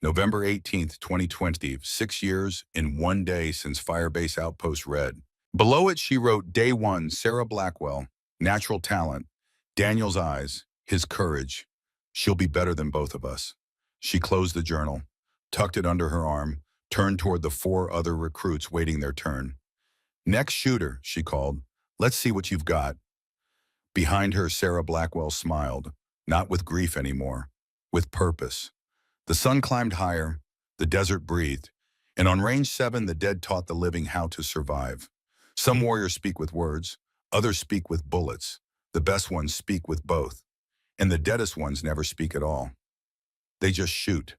November 18th, 2020, 6 years in 1 day since Firebase Outpost Red. Below it, she wrote Day 1, Sarah Blackwell, natural talent, Daniel's eyes, his courage. She'll be better than both of us. She closed the journal, tucked it under her arm, turned toward the 4 other recruits waiting their turn. Next shooter, she called. Let's see what you've got. Behind her, Sarah Blackwell smiled, not with grief anymore, with purpose. The sun climbed higher, the desert breathed, and on Range 7 the dead taught the living how to survive. Some warriors speak with words, others speak with bullets. The best ones speak with both, and the deadest ones never speak at all. They just shoot.